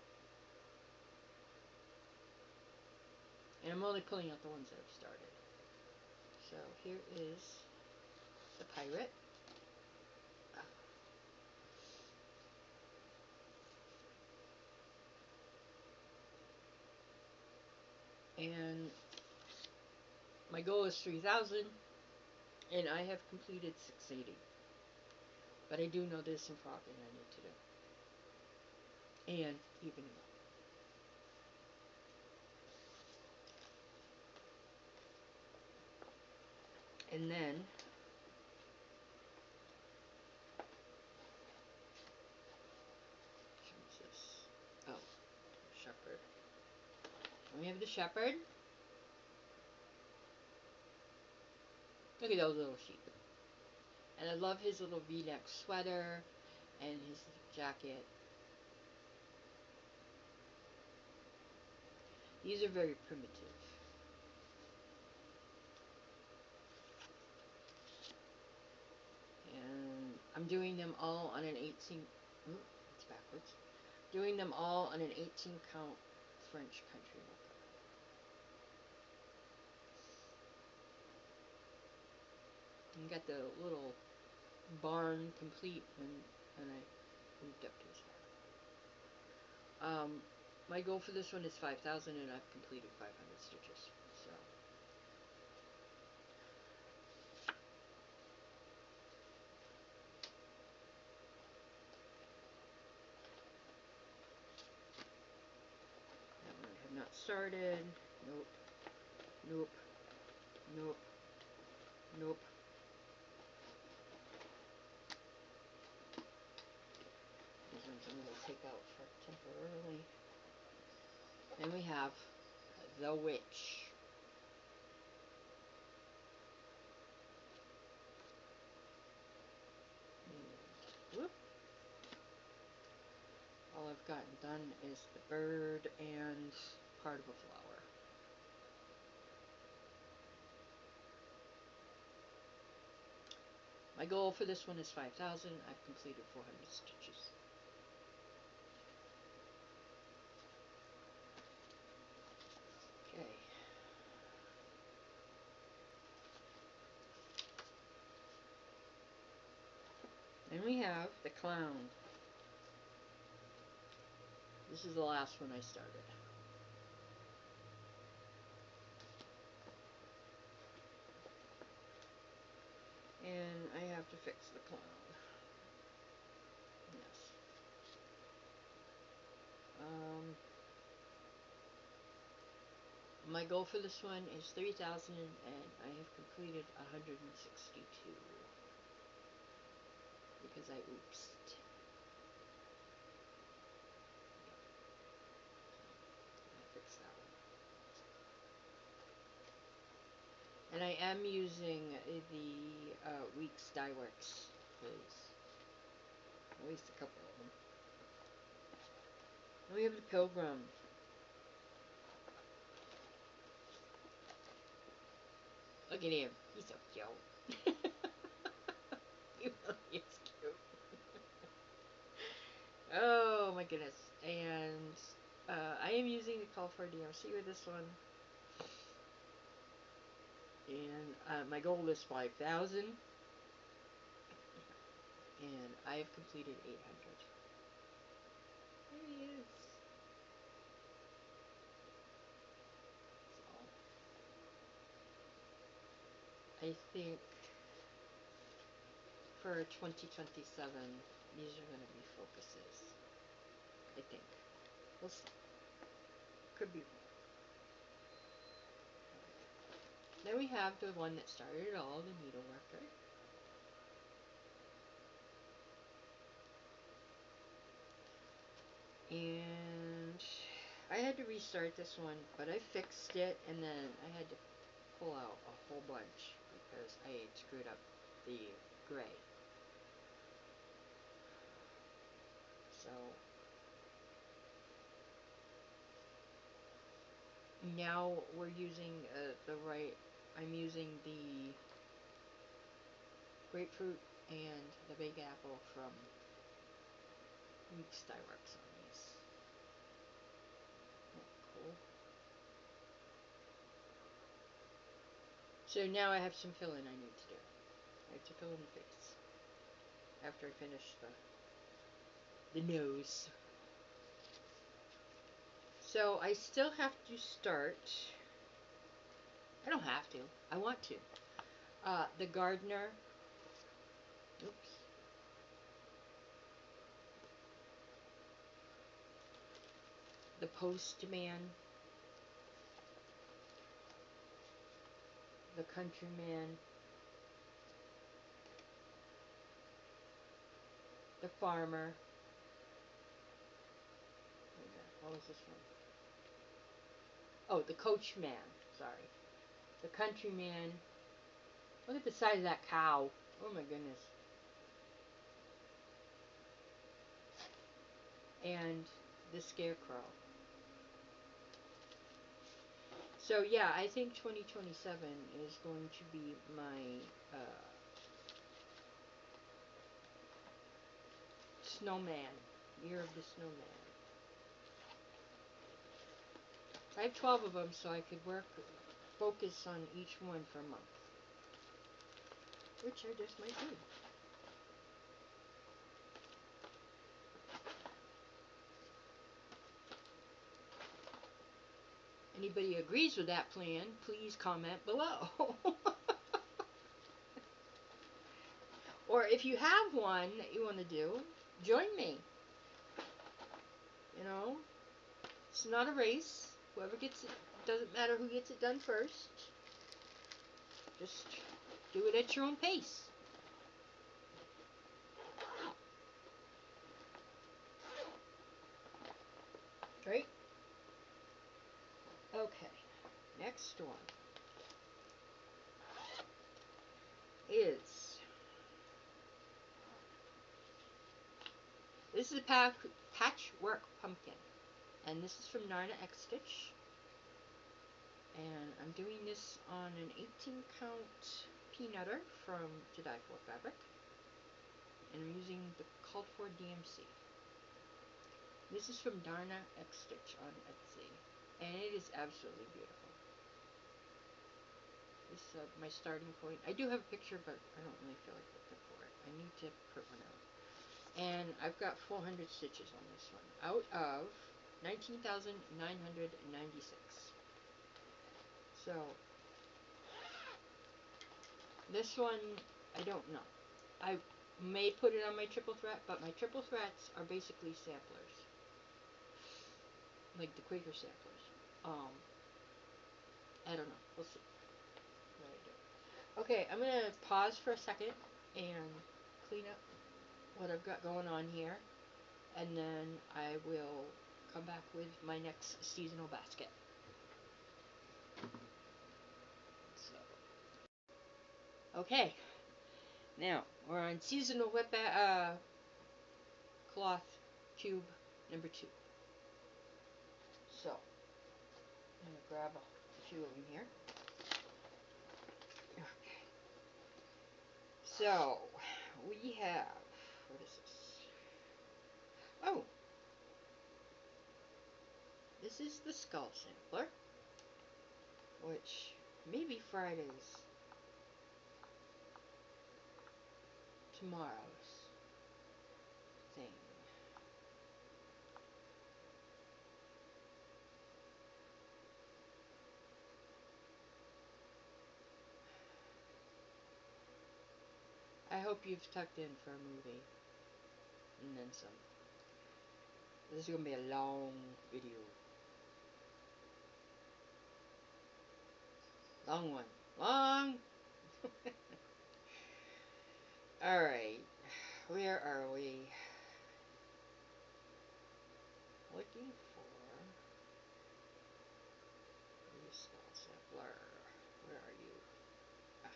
And I'm only pulling out the ones that have started. So here is the pirate. And my goal is 3,000, and I have completed 680. But I do know there's some frogging I need to do. And evening up. And then what's this? Oh, shepherd. And we have the shepherd. Look at those little sheep. And I love his little V-neck sweater and his jacket. These are very primitive. And I'm doing them all on an 18. It's backwards. Doing them all on an 18 count French country marker. You got the little barn complete, and I moved up to his hair. My goal for this one is 5,000, and I've completed 500 stitches. So. I have not started. Nope. Nope. Nope. Nope. These ones I'm going to take out for temporarily. Then we have the witch. And whoop. All I've gotten done is the bird and part of a flower. My goal for this one is 5,000. I've completed 400 stitches. Okay. Then we have the clown. This is the last one I started. And I have to fix the clown. Yes. My goal for this one is 3,000, and I have completed 162. Because I oopsed. Yep. I fixed that one. And I am using the Weeks Die Works, because at least a couple of them. And we have the Pilgrim. Look at him. He's so cute. He really is cute. Oh my goodness. And I am using the Call for DMC with this one. And my goal is 5,000. And I have completed 800. There he is. So, I think for 2027, These are going to be focuses, I think. We'll see. Could be wrong. Then we have the one that started it all, the needle worker. And I had to restart this one, but I fixed it, and then I had to pull out a whole bunch because I had screwed up the gray. So now we're using I'm using the grapefruit and the big apple from Weeks Styworks on these. Oh, cool. So now I have some filling I need to do. I have to fill in the face after I finish the nose. So I still have to start. I don't have to. I want to. The gardener. Oops. The postman. The countryman. The farmer. What was this one? Oh, the coachman. Sorry. The countryman. Look at the size of that cow. Oh my goodness. And the scarecrow. So yeah, I think 2027 is going to be my snowman. Year of the snowman. I have 12 of them, so I could focus on each one for a month. Which I just might do. Anybody agrees with that plan, please comment below. Or if you have one that you want to do, join me. You know, it's not a race. Whoever gets it, doesn't matter who gets it done first. Just do it at your own pace. Right? Okay. Next one is, this is a patchwork pumpkin, and this is from Narna X Stitch, and I'm doing this on an 18 count peanutter from To Die For fabric, and I'm using the called for DMC. This is from Narna X Stitch on Etsy, and it is absolutely beautiful. This is my starting point. I do have a picture, but I don't really feel like looking for it. I need to print one out. And I've got 400 stitches on this one, out of 19,996. So, this one, I don't know. I may put it on my triple threat, but my triple threats are basically samplers. Like the Quaker samplers. I don't know. We'll see what I do. Okay, I'm going to pause for a second and clean up what I've got going on here, and then I will come back with my next seasonal basket. So, okay, now we're on seasonal WIP cloth tube number 2. So I'm gonna grab a few of them here. Okay. So we have, what is this? Oh, this is the skull sampler, which may be Friday's, tomorrow's thing. I hope you've tucked in for a movie. and then some. This is going to be a long video. Long one. Long! Alright. Where are we? Looking for the small sampler. Where are you? Ah, right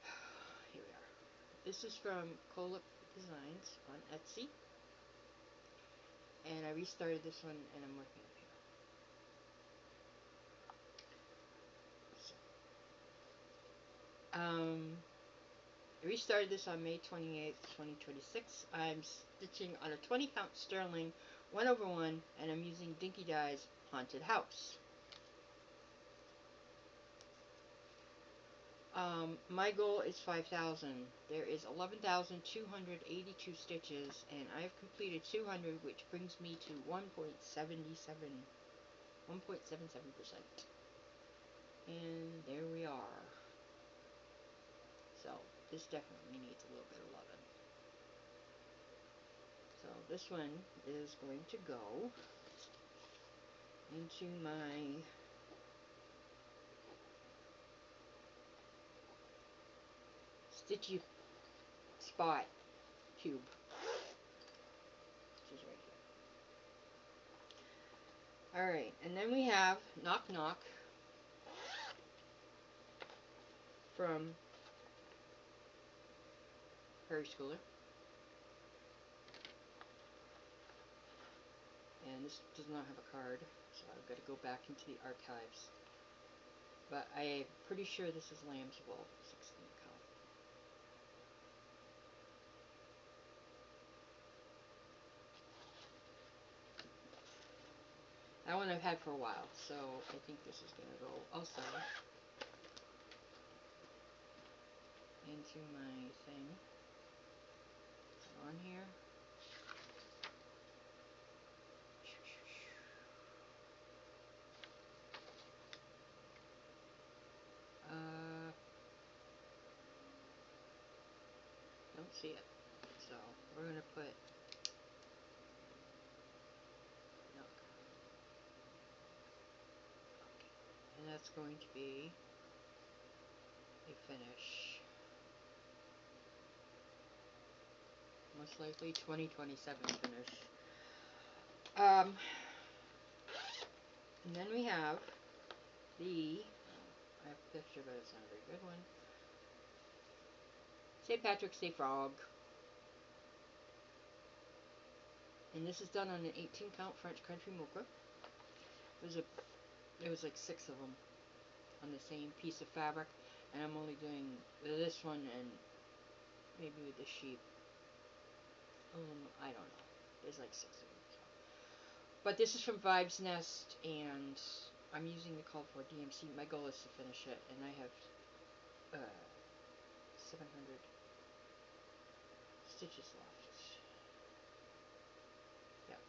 there. Here we are. This is from Colip Designs on Etsy. And I restarted this one and I'm working up here. So, I restarted this on May 28th, 2026. I'm stitching on a 20 count sterling 1/1 and I'm using Dinky Dye's Haunted House. My goal is 5,000. There is 11,282 stitches and I've completed 200, which brings me to 1.77%. And there we are. So this definitely needs a little bit of loving. So this one is going to go into my Stitchy Spot tube, which is right here. Alright, and then we have Knock Knock from Prairie Schooler. And this does not have a card, so I've got to go back into the archives. But I'm pretty sure this is Lamb's Wool, 16 count. That one I've had for a while, so I think this is going to go also into my thing. Is it on here? Don't see it. So we're going to put Nook. Okay. And that's going to be a finish. Most likely 2027 finish. And then we have the, I have a picture but it's not a very good one, St. Patrick's Day Frog. And this is done on an 18 count French country mocha. There was like 6 of them on the same piece of fabric, and I'm only doing this one and maybe with the sheep. I don't know. There's like 6 of them. So. But this is from Vibes Nest, and I'm using the call for DMC. My goal is to finish it, and I have 700 stitches left. Yep.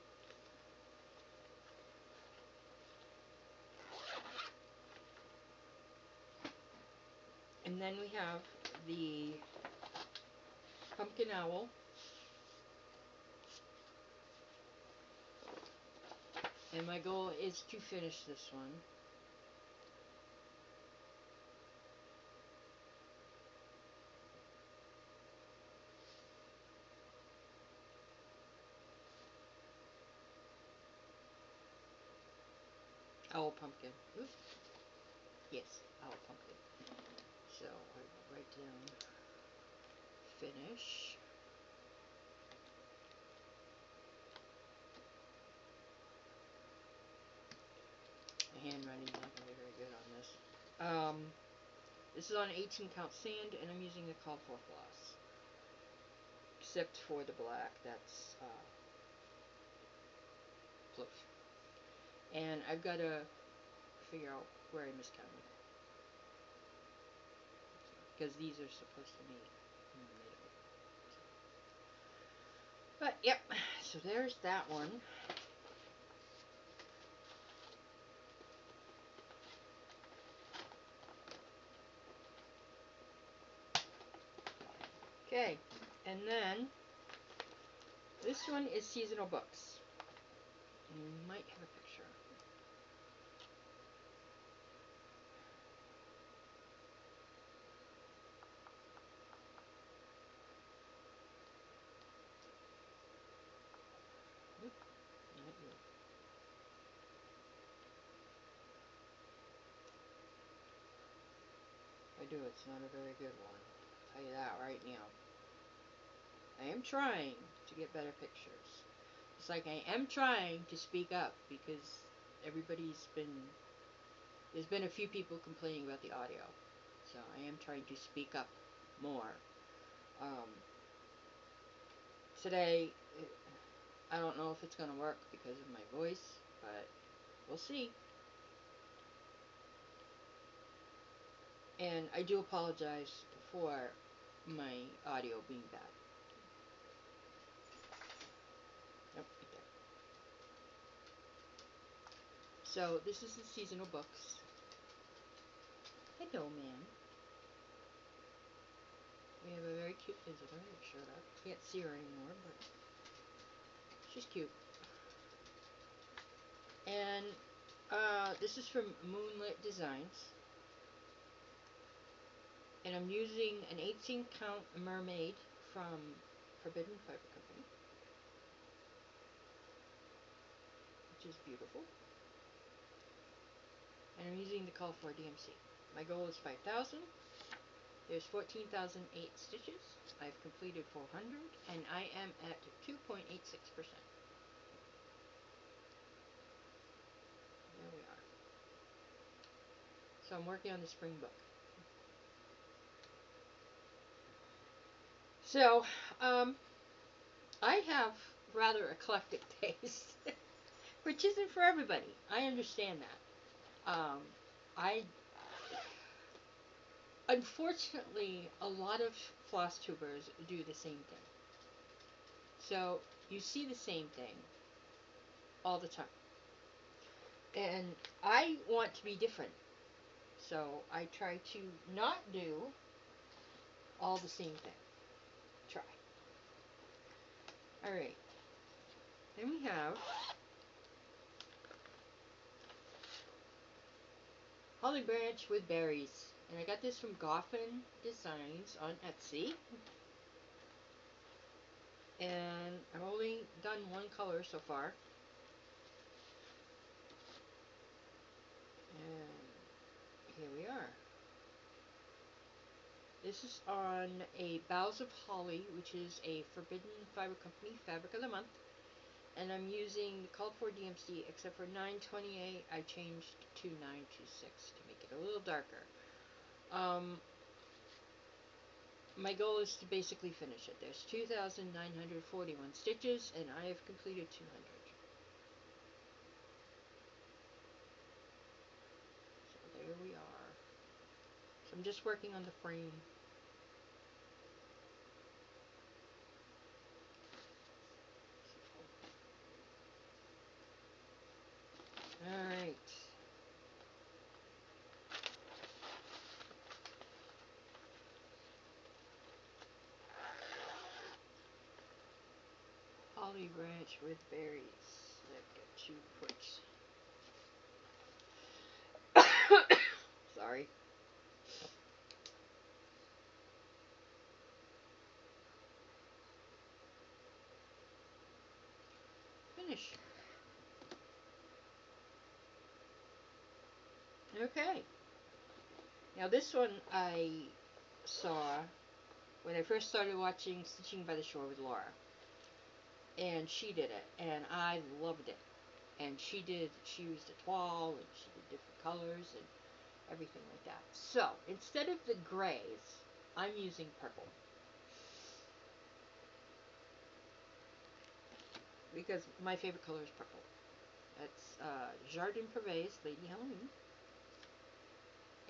And then we have the Pumpkin Owl. And my goal is to finish this one. Owl Pumpkin. Oops. Yes, Owl Pumpkin. So I will write down finish. The handwriting's not going to be very good on this. This is on 18 count sand, and I'm using the call for floss. Except for the black, that's flush. And I've got to figure out where I miscounted. Because these are supposed to meet in the middle. But, yep, so there's that one. Okay, and then this one is seasonal books. You might have a picture. Oop, not you. If I do, it's not a very good one. I'll tell you that right now. I am trying to get better pictures. It's like I am trying to speak up because there's been a few people complaining about the audio. So I am trying to speak up more. Today, I don't know if it's going to work because of my voice, but we'll see. And I do apologize for my audio being bad. Yep, right there. So this is the seasonal books. Hello, ma'am. We have a very cute visitor. That showed up. Can't see her anymore, but she's cute. And this is from Moonlit Designs. And I'm using an 18 count mermaid from Forbidden Fiber Company, which is beautiful. And I'm using the Call for DMC. My goal is 5,000. There's 14,008 stitches. I've completed 400, and I am at 2.86%. There we are. So I'm working on the spring book. So, I have rather eclectic taste, which isn't for everybody. I understand that. I Unfortunately, a lot of floss tubers do the same thing. So you see the same thing all the time. And I want to be different. So I try to not do all the same thing. Try. Alright. Then we have Holly Branch with Berries. And I got this from Goffin Designs on Etsy. And I've only done one color so far. And here we are. This is on a Boughs of Holly, which is a Forbidden Fiber Company Fabric of the Month. And I'm using the called for DMC, except for 928, I changed to 926 to make it a little darker. My goal is to basically finish it. There's 2,941 stitches, and I have completed 200. So there we are. So I'm just working on the frame. Alright. Holly Branch with Berries. I've got 2 foot. Sorry. Finish. Okay. Now this one I saw when I first started watching Stitching by the Shore with Laura. And she did it, and I loved it. And she used a toile, and she did different colors, and everything like that. So, instead of the grays, I'm using purple. Because my favorite color is purple. That's Jardin Privé's Lady Halloween.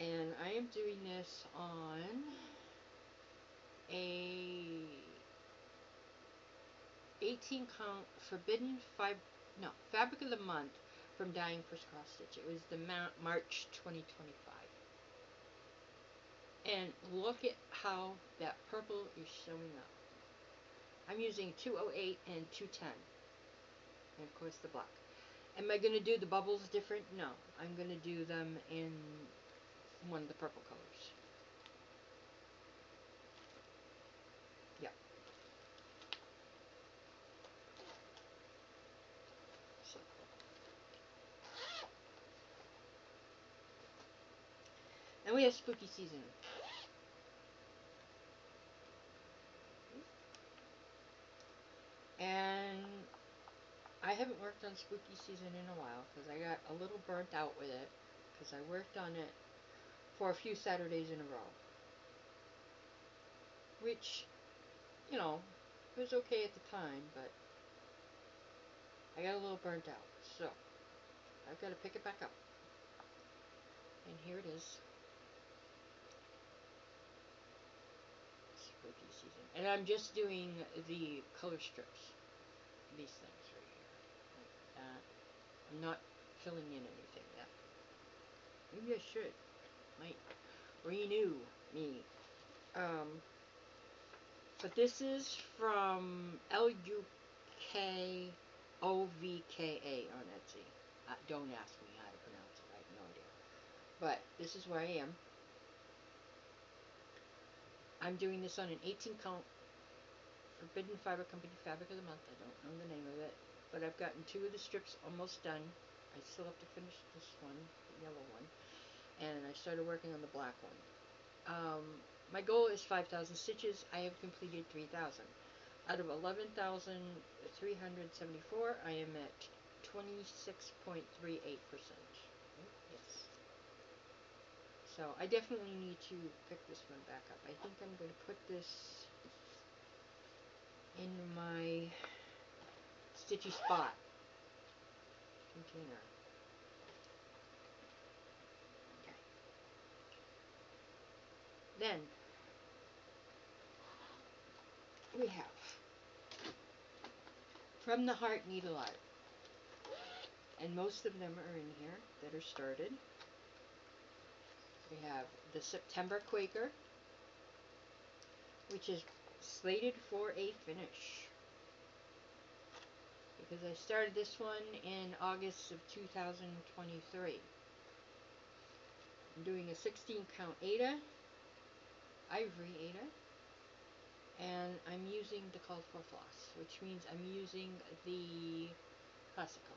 And I am doing this on a 18 count Fabric of the Month from Dying First Cross Stitch. It was the March 2025. And look at how that purple is showing up. I'm using 208 and 210. And of course the black. Am I going to do the bubbles different? No. I'm going to do them in one of the purple colors. Yeah. So cool. And we have spooky season. And I haven't worked on spooky season in a while because I got a little burnt out with it because I worked on it for a few Saturdays in a row. Which, you know, was okay at the time, but I got a little burnt out. So, I've got to pick it back up. And here it is. Spooky season. And I'm just doing the color strips. These things right here. Like that. I'm not filling in anything yet. Maybe I should. Might renew me. But this is from LUKOVKA on Etsy. Don't ask me how to pronounce it. I have no idea. But this is where I am. I'm doing this on an 18 count Forbidden Fiber Company Fabric of the Month. I don't know the name of it. But I've gotten 2 of the strips almost done. I still have to finish this one, the yellow one. And I started working on the black one. My goal is 5,000 stitches. I have completed 3,000. Out of 11,374, I am at 26.38%. Yes. So I definitely need to pick this one back up. I think I'm going to put this in my stitchy spot container. Okay. Then we have From the Heart Needle Art. And most of them are in here that are started. We have the September Quaker, which is slated for a finish. Because I started this one in August of 2023. I'm doing a 16 count Aida, ivory Aida, and I'm using the called for floss, which means I'm using the Classic Colorworks.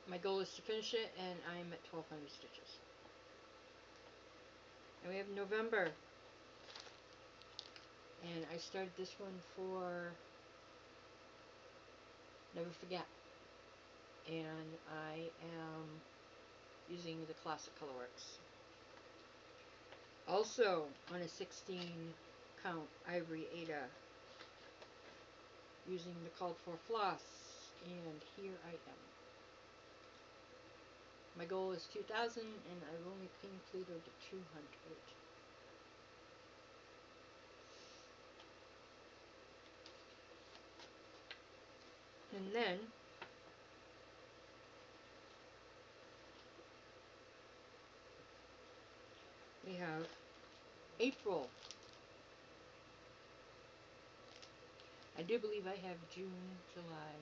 My goal is to finish it, and I'm at 1,200 stitches. And we have November, and I started this one for Never Forget, and I am using the Classic Colorworks. Also on a 16 count ivory Aida, using the called for floss, and here I am. My goal is 2,000, and I've only completed 200. And then we have April. I do believe I have June, July,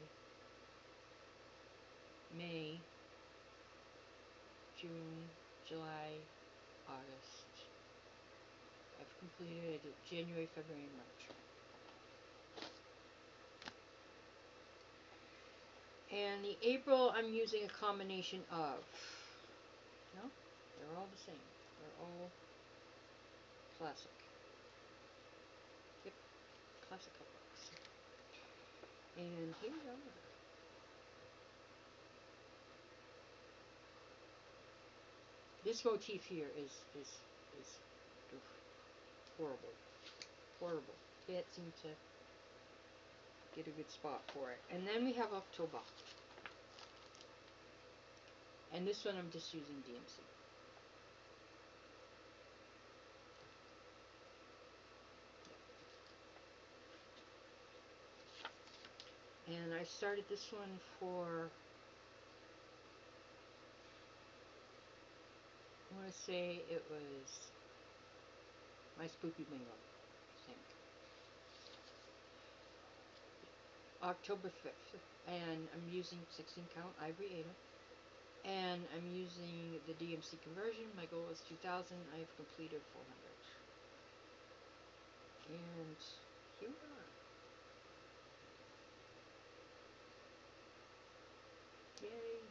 May, June, July, August. I've completed January, February, and March. And the April, I'm using a combination of, no, they're all the same. They're all classic. Yep, Classic Colorworks. And here we are. This motif here is oof, horrible. Horrible. Can't seem to get a good spot for it. And then we have October. And this one I'm just using DMC. And I started this one for want to say it was my spooky bingo, I think. October 5th. And I'm using 16 count ivory Ada. And I'm using the DMC conversion. My goal is 2,000. I have completed 400. And here we are. Yay.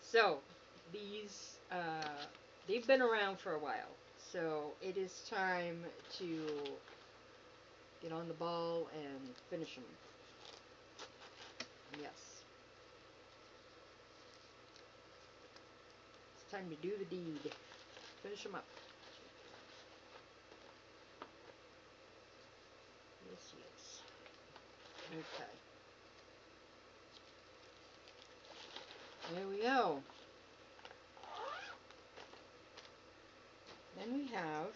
So, these, they've been around for a while. So, it is time to get on the ball and finish them. Yes. It's time to do the deed. Finish them up. Yes, yes. Okay. There we go. Then we have,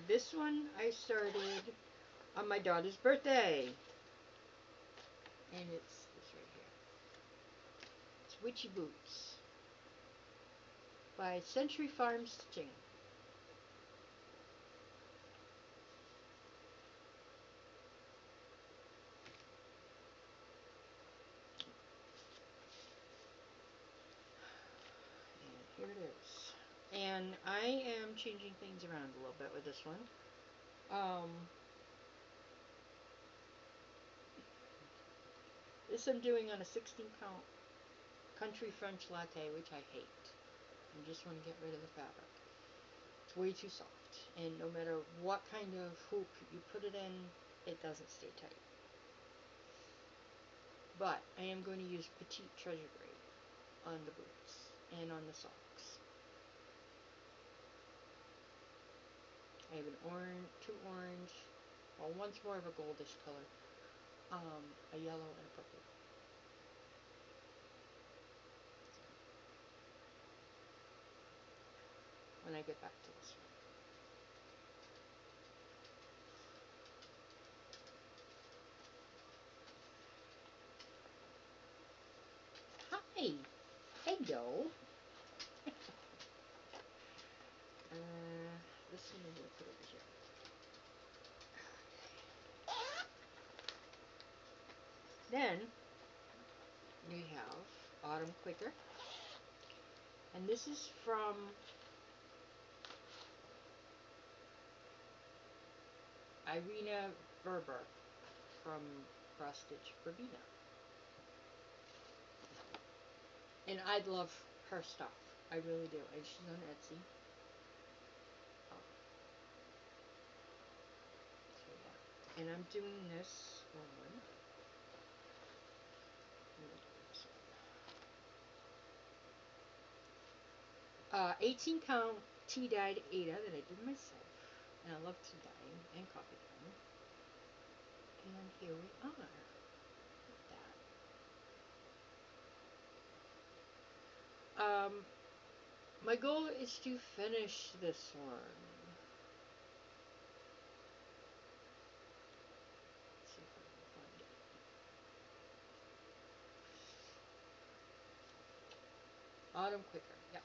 this one I started on my daughter's birthday. And it's this right here. It's Witchy Boots by Century Farm Stitching. And here it is. And I am changing things around a little bit with this one. This I'm doing on a 16 count country French latte, which I hate. I just want to get rid of the fabric. It's way too soft. And no matter what kind of hoop you put it in, it doesn't stay tight. But I am going to use Petite Treasure Grade on the boots and on the socks. I have an orange, two orange, well, one's more of a goldish color, a yellow and a purple. When I get back to this one. Hi! Hello! This one I'm going to put over here. Then, we have Autumn Quicker. And this is from Irina Verber from Cross Stitch Verbena. And I love her stuff. I really do. And she's on Etsy. So yeah. And I'm doing this on 18 count tea dyed Ada that I did myself. And I love tea dyeing and coffee dyeing. And here we are with that. My goal is to finish this one. Let's see if I can find it. Autumn Quicker, yeah.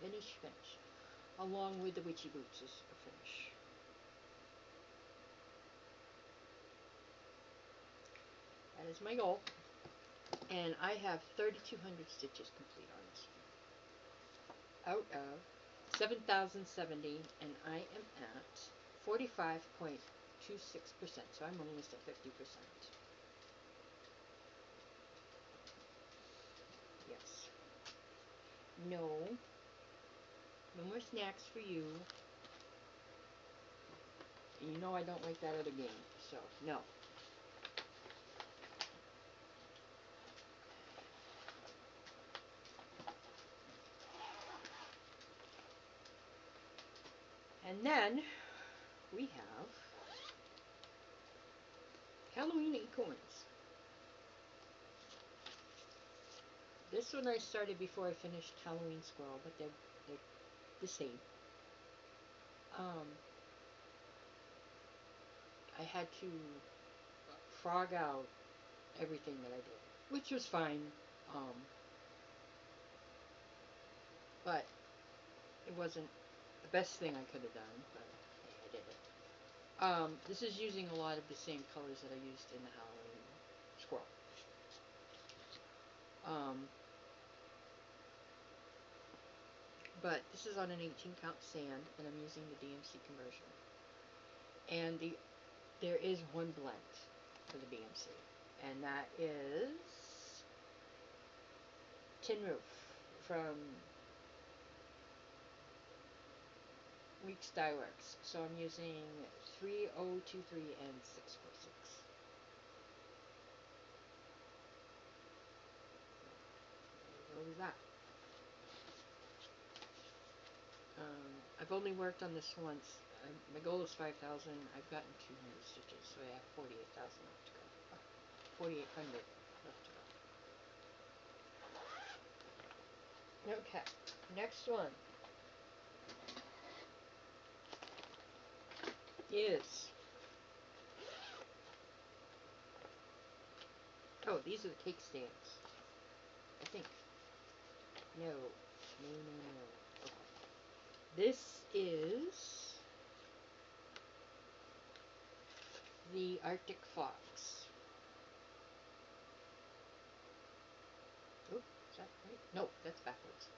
Finish. Along with the Witchy Boots is a finish. That is my goal. And I have 3,200 stitches complete on this one. Out of 7,070, and I am at 45.26%, so I'm almost at 50%. Yes. No. No more snacks for you. And you know I don't like that other game, so no. And then we have Halloween acorns. This one I started before I finished Halloween Squirrel, but they're the same. I had to frog out everything that I did, which was fine. but it wasn't the best thing I could have done, but hey, I did it. This is using a lot of the same colors that I used in the Halloween squirrel. But this is on an 18 count sand, and I'm using the DMC conversion. And there is one blend for the BMC, and that is Tin Roof from Weeks Dye Works. So I'm using 3023 and 646. What was that? I've only worked on this once. My goal is 5,000. I've gotten 200 stitches, so I have 48,000 left to go. 4,800 left to go. Okay, next one is, oh, these are the cake stands, I think. No. Okay. This is the Arctic Fox. Oh, is that right? No, that's backwards.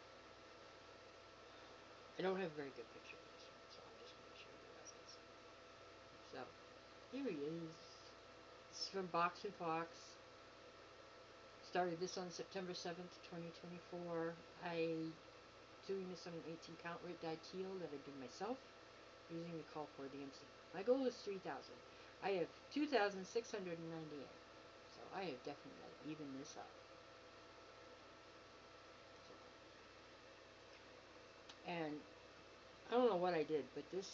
I don't have a very good picture of this one, so I'm just going to show you as is. So, here he is. This is from Box and Fox. Started this on September 7th, 2024. I'm doing this on an 18 count red dye teal that I did myself using the call for DMC. My goal is 3,000. I have 2,698. So I have definitely got to even this up. And I don't know what I did, but the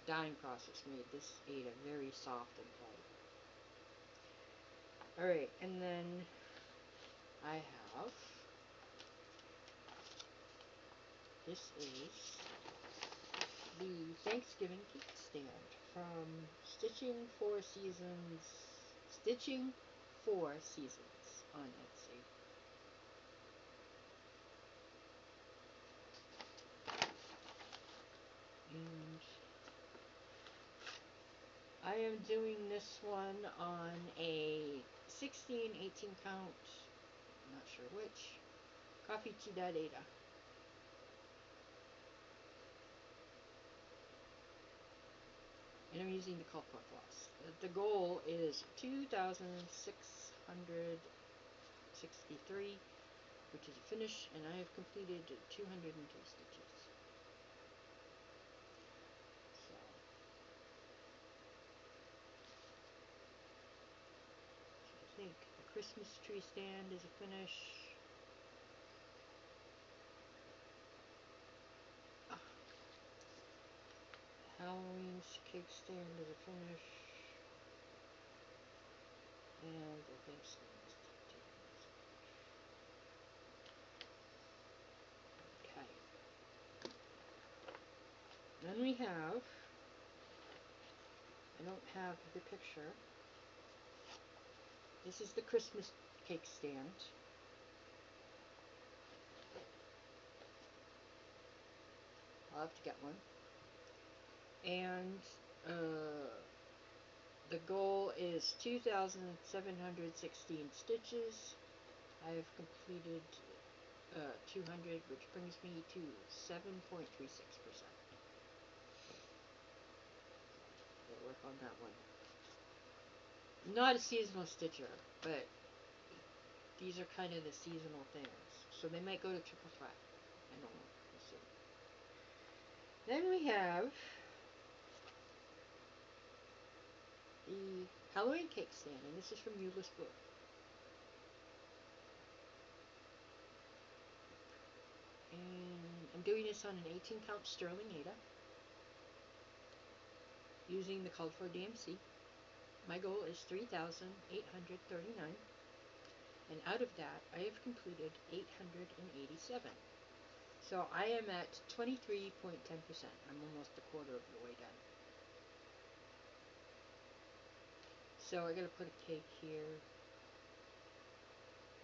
dyeing process made this Ada very soft and fluffy. Alright, and then I have, this is the Thanksgiving cake stand from Stitching 4 Seasons on Etsy. And I am doing this one on a 16, 18 count, I'm not sure which, Coffee Tea Dyed Ada. And I'm using the Call for Floss. The goal is 2,663, which is a finish, and I have completed 202 stitches. So, I think the Christmas tree stand is a finish. Halloween's cake stand is a finish. And the Thanksgiving stand is a finish. Okay. Then we have, I don't have the picture. This is the Christmas cake stand. I'll have to get one. And the goal is 2,716 stitches. I have completed 200, which brings me to 7.36%. We'll work on that one. I'm not a seasonal stitcher, but these are kind of the seasonal things. So they might go to triple threat. I don't know. We'll see. Then we have the Halloween cake stand, and this is from Euless Book. And I'm doing this on an 18 count sterling Ada using the called for DMC. My goal is 3,839, and out of that I have completed 887. So I am at 23.10%. I'm almost a quarter of the way done. So I gotta put a cake here,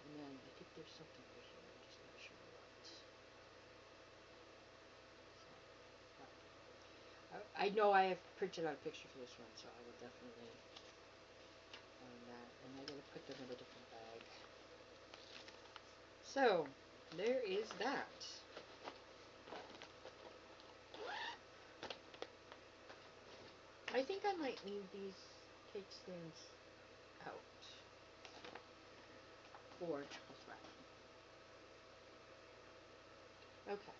and then I think there's something over here. I'm just not I know I have printed out a picture for this one, so I will definitely find that. And I gotta put them in a different bag. So, there is that. I think I might leave these cake stands out for triple threat. Okay.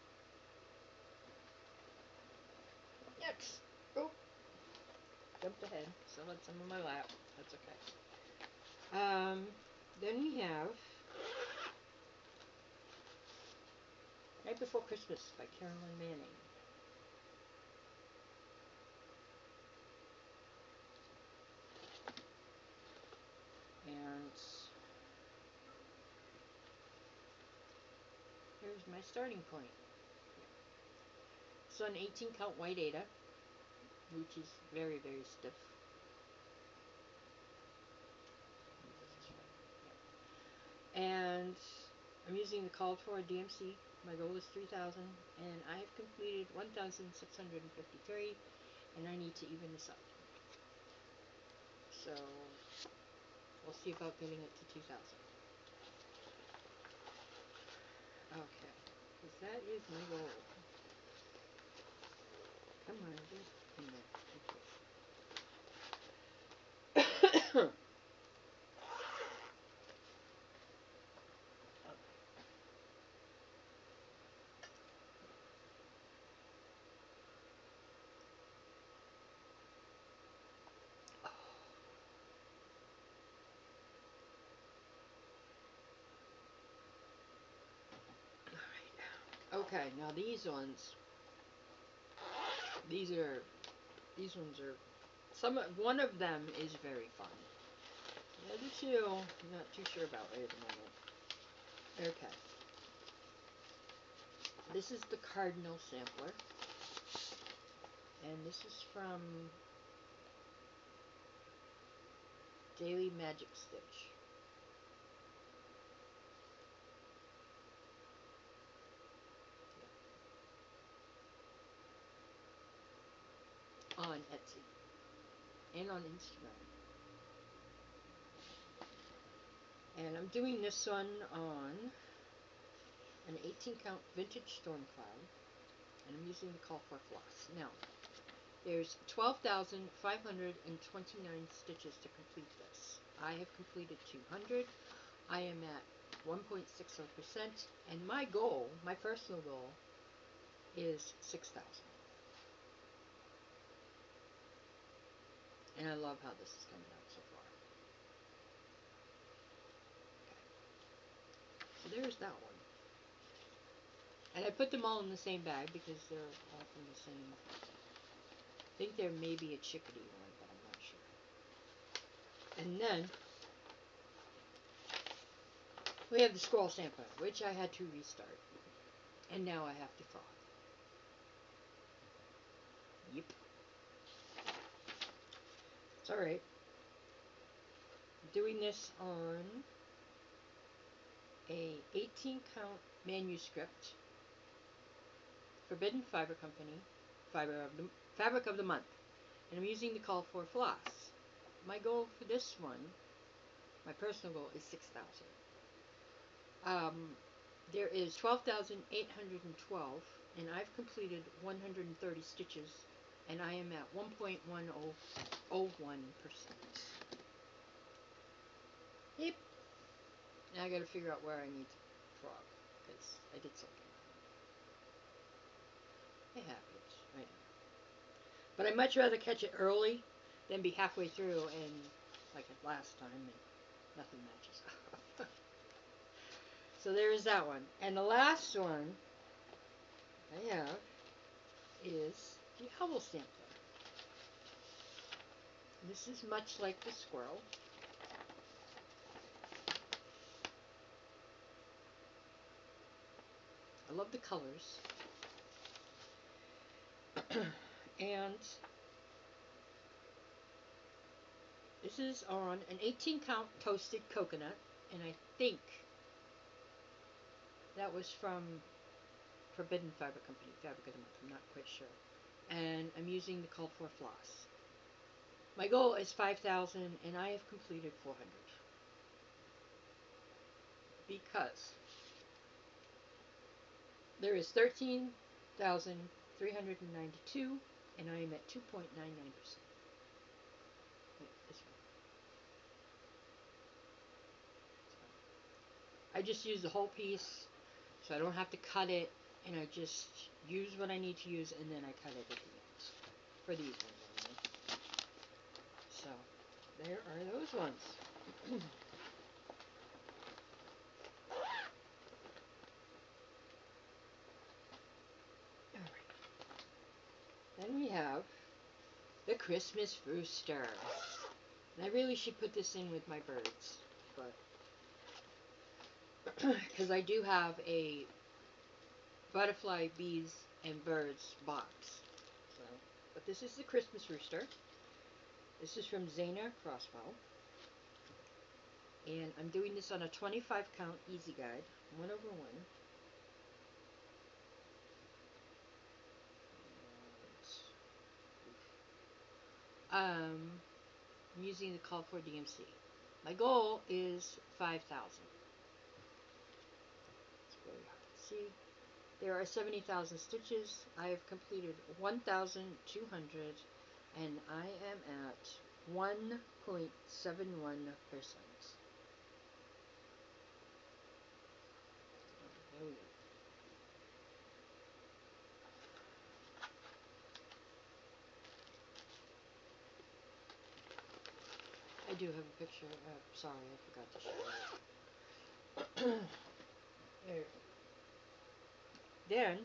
Next. Oh, jumped ahead. Still had some on my lap. That's okay. Then we have Night Before Christmas by Carolyn Manning. And here's my starting point. So an 18 count white Ada, which is very, very stiff. And I'm using the called for DMC. My goal is 3,000, and I have completed 1,653, and I need to even this up. So we'll see about getting it to 2,000. Okay, because that is my goal. Come on, get in there. Okay. Okay, now these ones, these ones are, one of them is very fun. The other two, I'm not too sure about right at the moment. Okay. This is the Cardinal sampler. And this is from Daily Magic Stitch. On Etsy. And on Instagram. And I'm doing this one on an 18 count vintage storm cloud. And I'm using the call for floss. Now, there's 12,529 stitches to complete this. I have completed 200. I am at 1.60%, and my goal, my personal goal, is 6,000. And I love how this is coming out so far. Okay. So there's that one. And I put them all in the same bag because they're all from the same. I think there may be a chickadee one, but I'm not sure. And then we have the scroll sampler, which I had to restart. And now I have to froth. Yep. It's alright. Doing this on a 18 count manuscript, Forbidden Fiber Company, Fabric of the Month. And I'm using the call for floss. My goal for this one, my personal goal, is 6,000. There is 12,812, and I've completed 130 stitches, and I am at 1.1001%. Yep. Now I gotta figure out where I need to frog, because I did something. It happens, I know. But I'd much rather catch it early than be halfway through and, like last time, and nothing matches up. So there is that one. And the last one I have is the Owl Sampler. This is much like the squirrel. I love the colors. And this is on an 18 count toasted coconut, and I think that was from Forbidden Fiber Company, Fabric of the Month. I'm not quite sure. and I'm using the called for floss. My goal is 5,000 and I have completed 400 because there is 13,392 and I am at 2.99%. I just use the whole piece so I don't have to cut it, and I just use what I need to use and then I cut it at the end for these ones anyway. So there are those ones. Alright. Then we have the Christmas rooster. And I really should put this in with my birds, but because I do have a butterfly, bees, and birds box. So, but this is the Christmas rooster. This is from Zana Crossbow. And I'm doing this on a 25 count easy guide, 1/1. I'm using the call for DMC. My goal is 5,000. It's really hard to see. There are 70,000 stitches. I have completed 1,200 and I am at 1.71%. There we go. I do have a picture. Sorry, I forgot to show it. There. Then,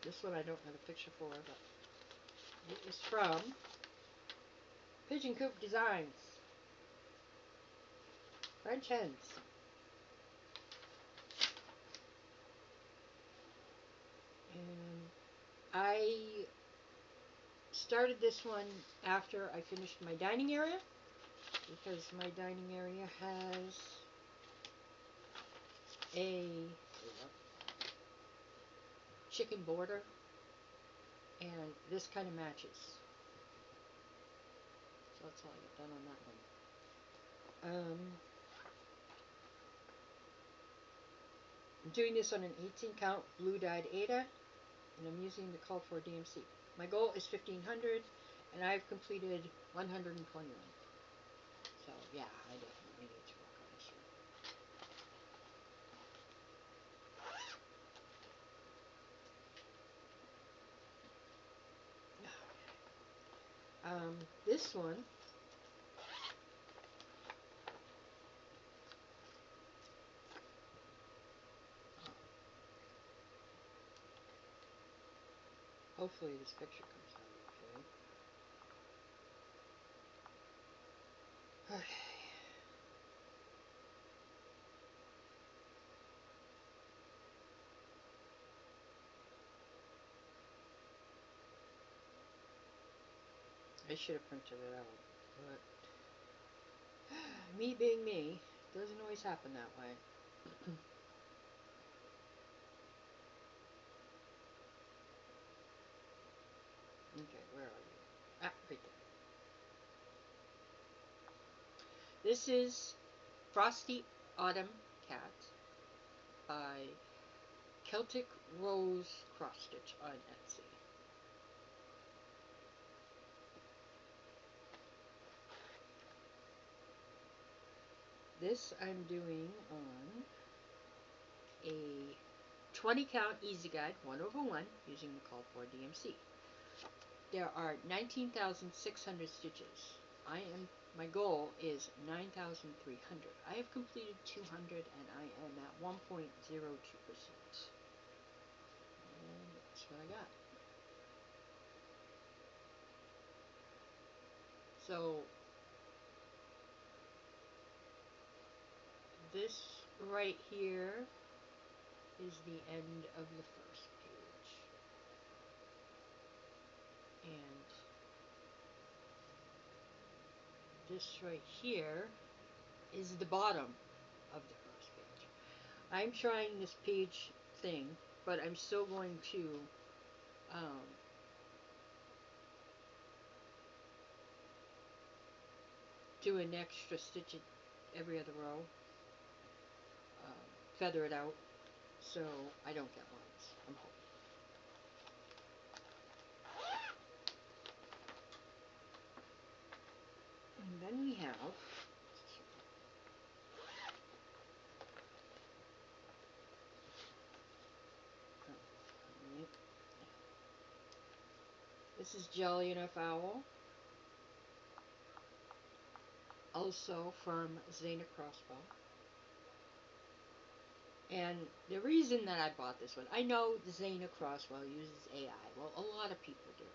this one I don't have a picture for, but it is from Pigeon Coop Designs. French hens. And I started this one after I finished my dining area, because my dining area has a chicken border, and this kind of matches. So that's all I got done on that one. I'm doing this on an 18 count blue dyed Ada, and I'm using the call for DMC. My goal is 1,500 and I've completed 121. So yeah, I definitely need to work on this one. This one hopefully this picture comes out okay. Okay. I should have printed it out, but me being me, doesn't always happen that way. Okay, where are you? Ah, right there. This is Frosty Autumn Cat by Celtic Rose Cross Stitch on Etsy. This I'm doing on a 20 count easy guide 1/1 using the call for DMC. There are 19,600 stitches. My goal is 9,300. I have completed 200 and I am at 1.02%. And that's what I got. So this right here is the end of the first page. And this right here is the bottom of the first page. I'm trying this page thing, but I'm still going to do an extra stitch at every other row, feather it out so I don't get lines. I'm hoping. And then we have this is Jolly Enough Owl, also from Zana Crossbow. And the reason that I bought this one, I know the Zana Crossbow uses AI. Well, a lot of people do.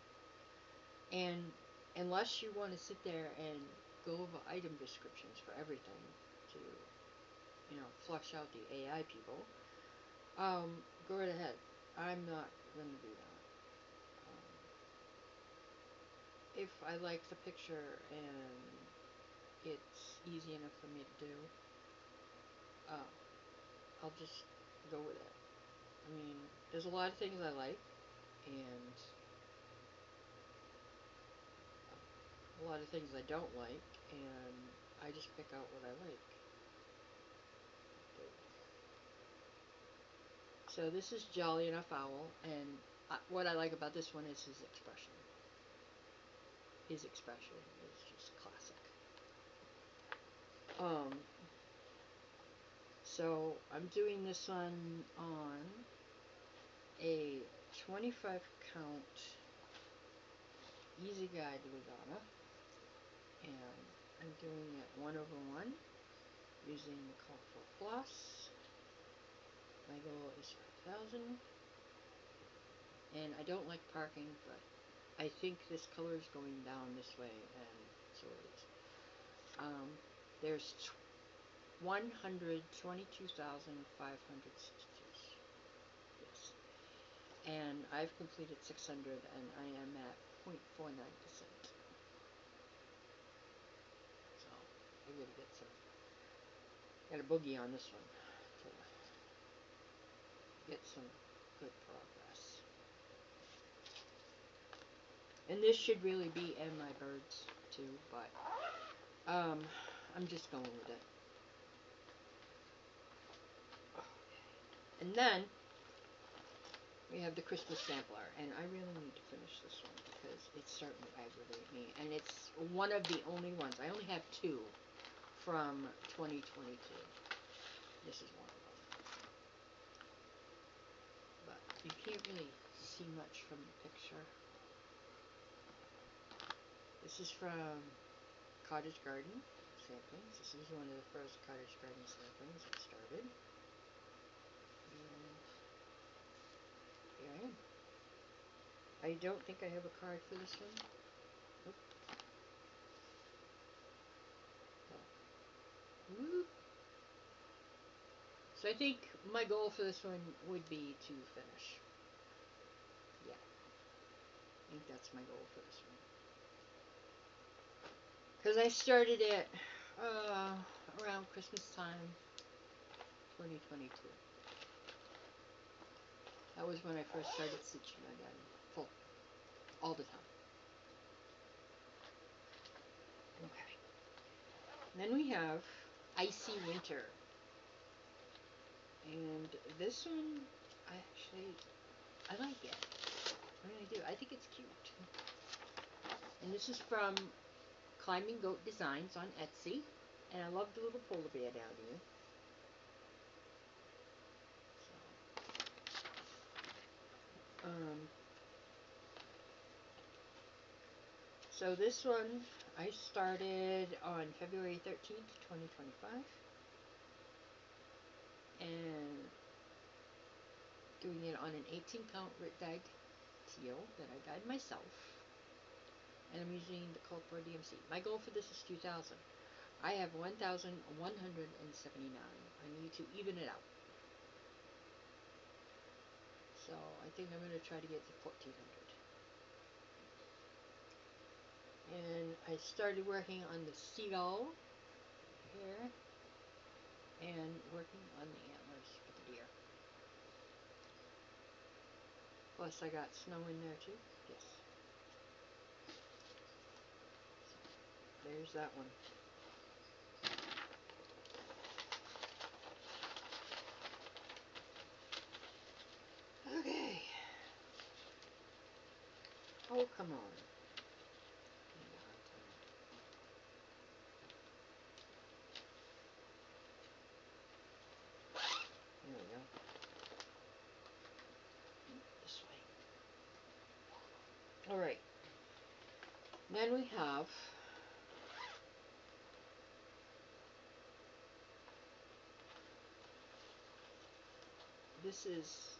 And unless you want to sit there and go over item descriptions for everything to, you know, flush out the AI people, go right ahead. I'm not going to do that. If I like the picture and it's easy enough for me to do, I'll just go with it. I mean, there's a lot of things I like, and a lot of things I don't like, and I just pick out what I like. So this is Jolly Enough Owl, and what I like about this one is his expression. His expression is just classic. So I'm doing this one on a 25 count Easy Guide Lugana, and I'm doing it 1/1 using the colorful floss. My goal is 5,000, and I don't like parking, but I think this color is going down this way, and so it is. There's 122,500 stitches. Yes. And I've completed 600, and I am at 0.49%. So I gotta get some. Got a boogie on this one to get some good progress. And this should really be "And My Birds" too, but I'm just going with it. And then we have the Christmas sampler, and I really need to finish this one because it's starting to aggravate me, and it's one of the only ones. I only have 2 from 2022. This is one of them. But you can't really see much from the picture. This is from Cottage Garden samplings. This is one of the first Cottage Garden samplings that started. And here I am. I don't think I have a card for this one. Nope. Woo. So I think my goal for this one would be to finish. Yeah. I think that's my goal for this one. Because I started it around Christmas time, 2022. That was when I first started stitching again, full, all the time. Okay. And then we have Icy Winter. And this one, I like it. I really do. I think it's cute. And this is from Climbing Goat Designs on Etsy. And I love the little polar bear down here. So this one I started on February 13th, 2025. And doing it on an 18 count Rit Dyed teal that I dyed myself. And I'm using the Culpro DMC. My goal for this is 2,000. I have 1,179. I need to even it out. So I think I'm going to try to get to 1,400. And I started working on the seagull here and working on the antlers for the deer. Plus I got snow in there too. Yes. So there's that one. Okay. Oh, come on. There we go. This way. Alright. Then we have this is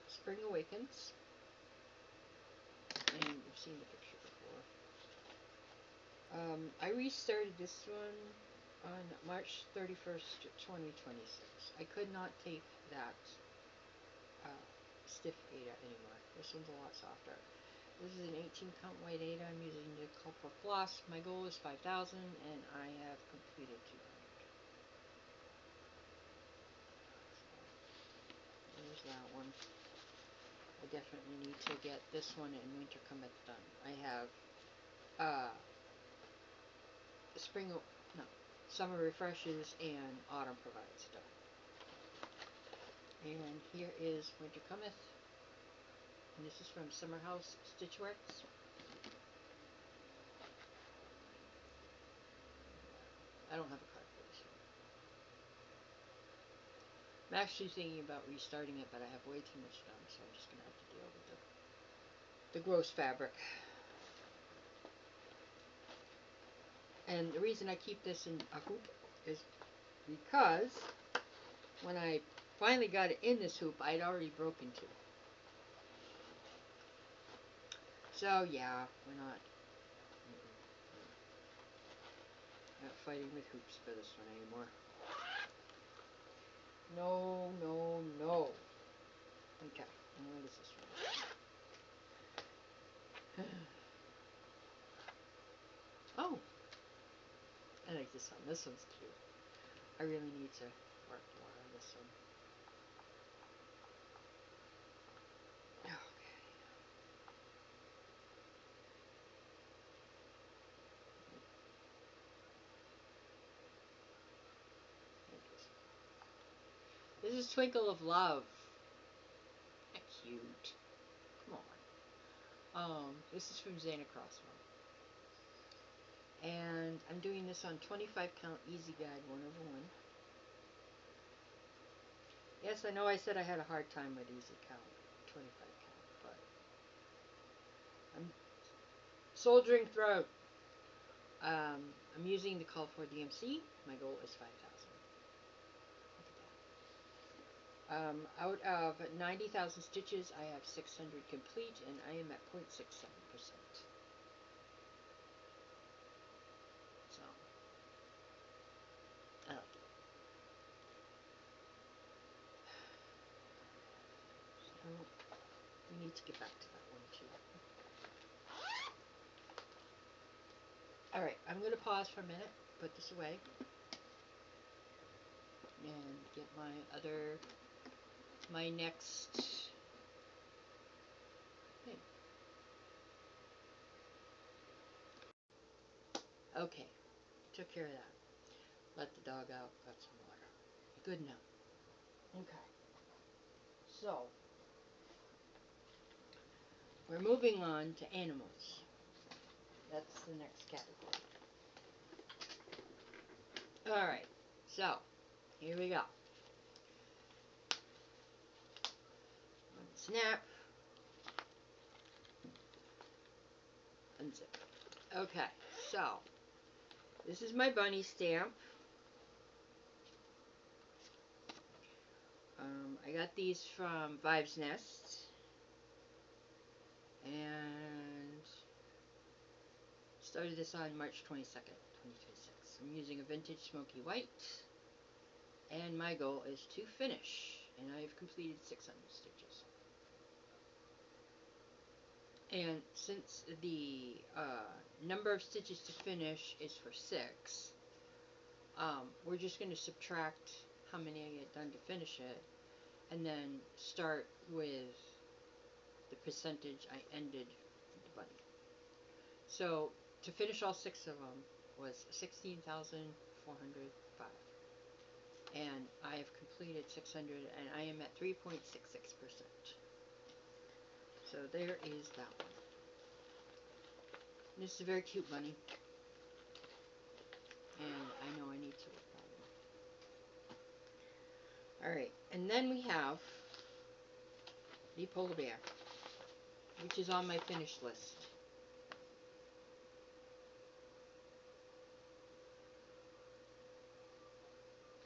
Spring Awakens. And you've seen the picture before. I restarted this one on March 31st, 2026. I could not take that stiff Ada anymore. This one's a lot softer. This is an 18 count white Ada. I'm using the copper floss. My goal is 5,000 and I have completed 200. So, there's that one. I definitely need to get this one and Winter Cometh done. I have Summer Refreshes and Autumn Provides done. And here is Winter Cometh. And this is from Summer House Stitchworks. I don't have a card for this one. I'm actually thinking about restarting it, but I have way too much done, so I'm just going to have to deal with the gross fabric. And the reason I keep this in a hoop is because when I finally got it in this hoop, I'd already broken two. So yeah, we're not fighting with hoops for this one anymore. No, no, no. Okay, and what is this one? Oh, I like this one. This one's cute. I really need to work more on this one. Okay. This is Twinkle of Love. Cute. Come on. This is from Zana Crosswell. And I'm doing this on 25 count Easy Guide 1/1. Yes, I know I said I had a hard time with Easy Count, 25 count, but I'm soldiering through. I'm using the Call for DMC. My goal is 5,000. Out of 90,000 stitches, I have 600 complete, and I am at 0.67%. So, I like it. So, we need to get back to that one, too. Alright, I'm going to pause for a minute, put this away, and get my next thing. Okay, took care of that. Let the dog out, got some water. Good now. Okay. So, we're moving on to animals. That's the next category. Alright, so, here we go. Snap. Unzip. Okay, so, this is my bunny stamp. I got these from Vibe's Nest. And started this on March 22nd, 2026. I'm using a vintage smoky white. And my goal is to finish. And I have completed 600 stitches. And since the number of stitches to finish is for 6, we're just going to subtract how many I get done to finish it, and then start with the percentage I ended the bunny. So to finish all 6 of them was 16,405, and I have completed 600, and I am at 3.66%. So there is that one. This is a very cute bunny. And I know I need to work on him. Alright, and then we have the polar bear, which is on my finished list.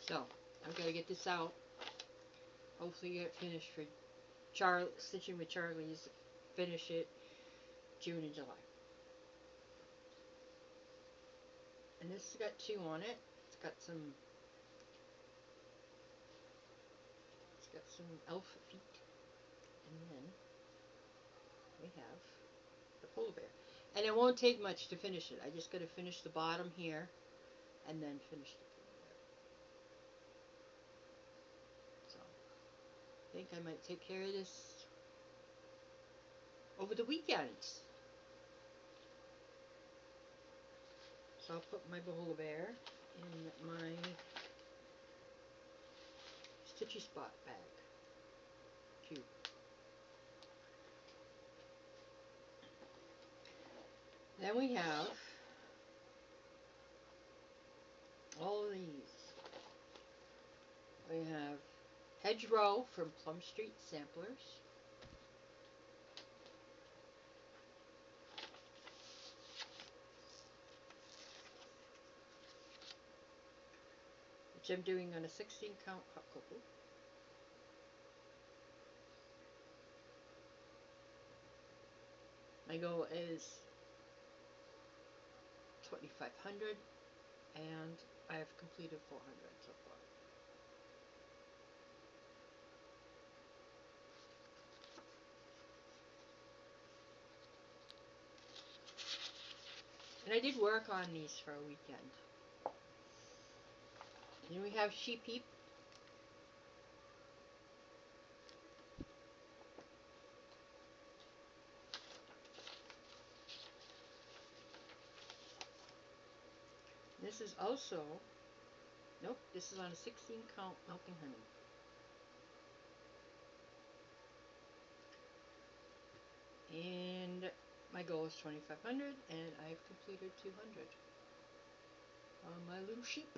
So, I've got to get this out. Hopefully get it finished for Stitching with Charlie's. Finish it June and July. And this has got 2 on it. It's got some elf feet. And then we have the polar bear. And it won't take much to finish it. I just got to finish the bottom here and then finish the polar bear. So, I think I might take care of this over the weekends. So I'll put my polar bear in my Stitchy Spot bag. Cute. Then we have all of these. We have Hedgerow from Plum Street Samplers. Which I'm doing on a 16 count hot cocoa. My goal is 2,500 and I have completed 400 so far. And I did work on these for a weekend. Then we have Sheep Heap. This is also, nope, this is on a 16 count Milking Honey. And my goal is 2,500 and I've completed 200 on my little sheep.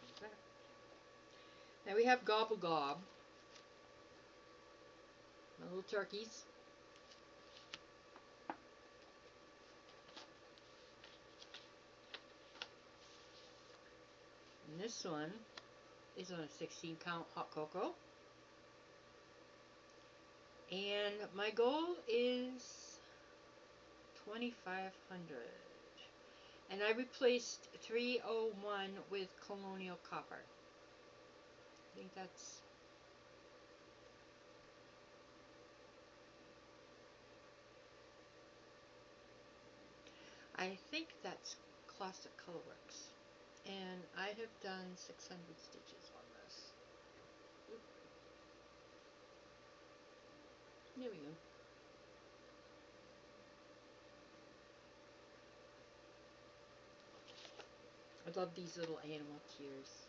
Like that. Now we have Gobble Gob, my little turkeys. And this one is on a 16 count hot cocoa. And my goal is 2,500. And I replaced 301 with Colonial Copper. I think that's... I think that's Classic Colorworks. And I have done 600 stitches on this. Oop. There we go. I love these little animal tears.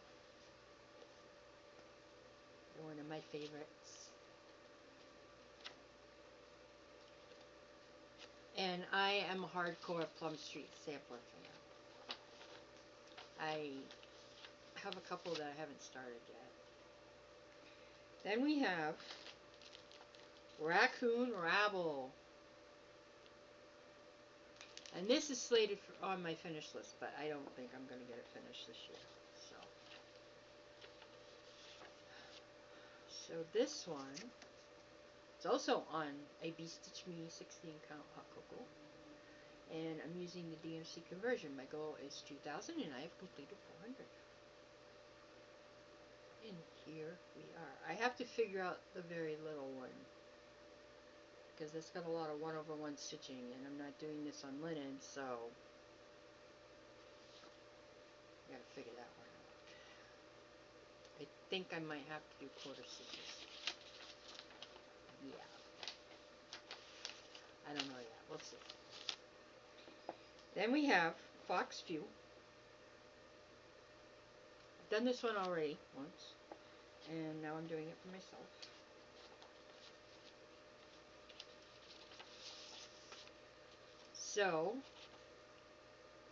They're one of my favorites. And I am a hardcore Plum Street Sampler fan. I have a couple that I haven't started yet. Then we have Raccoon Rabble. And this is slated for, on my finish list, but I don't think I'm going to get it finished this year. So this one is also on a Stitch Me 16 count hot cocoa. And I'm using the DMC conversion. My goal is 2,000 and I have completed 400. And here we are. I have to figure out the very little one, because it's got a lot of 1/1 stitching and I'm not doing this on linen, so I gotta figure that one out. I think I might have to do quarter stitches. Yeah. I don't know yet. We'll see. Then we have Fox View. done this one already once, and now I'm doing it for myself. So,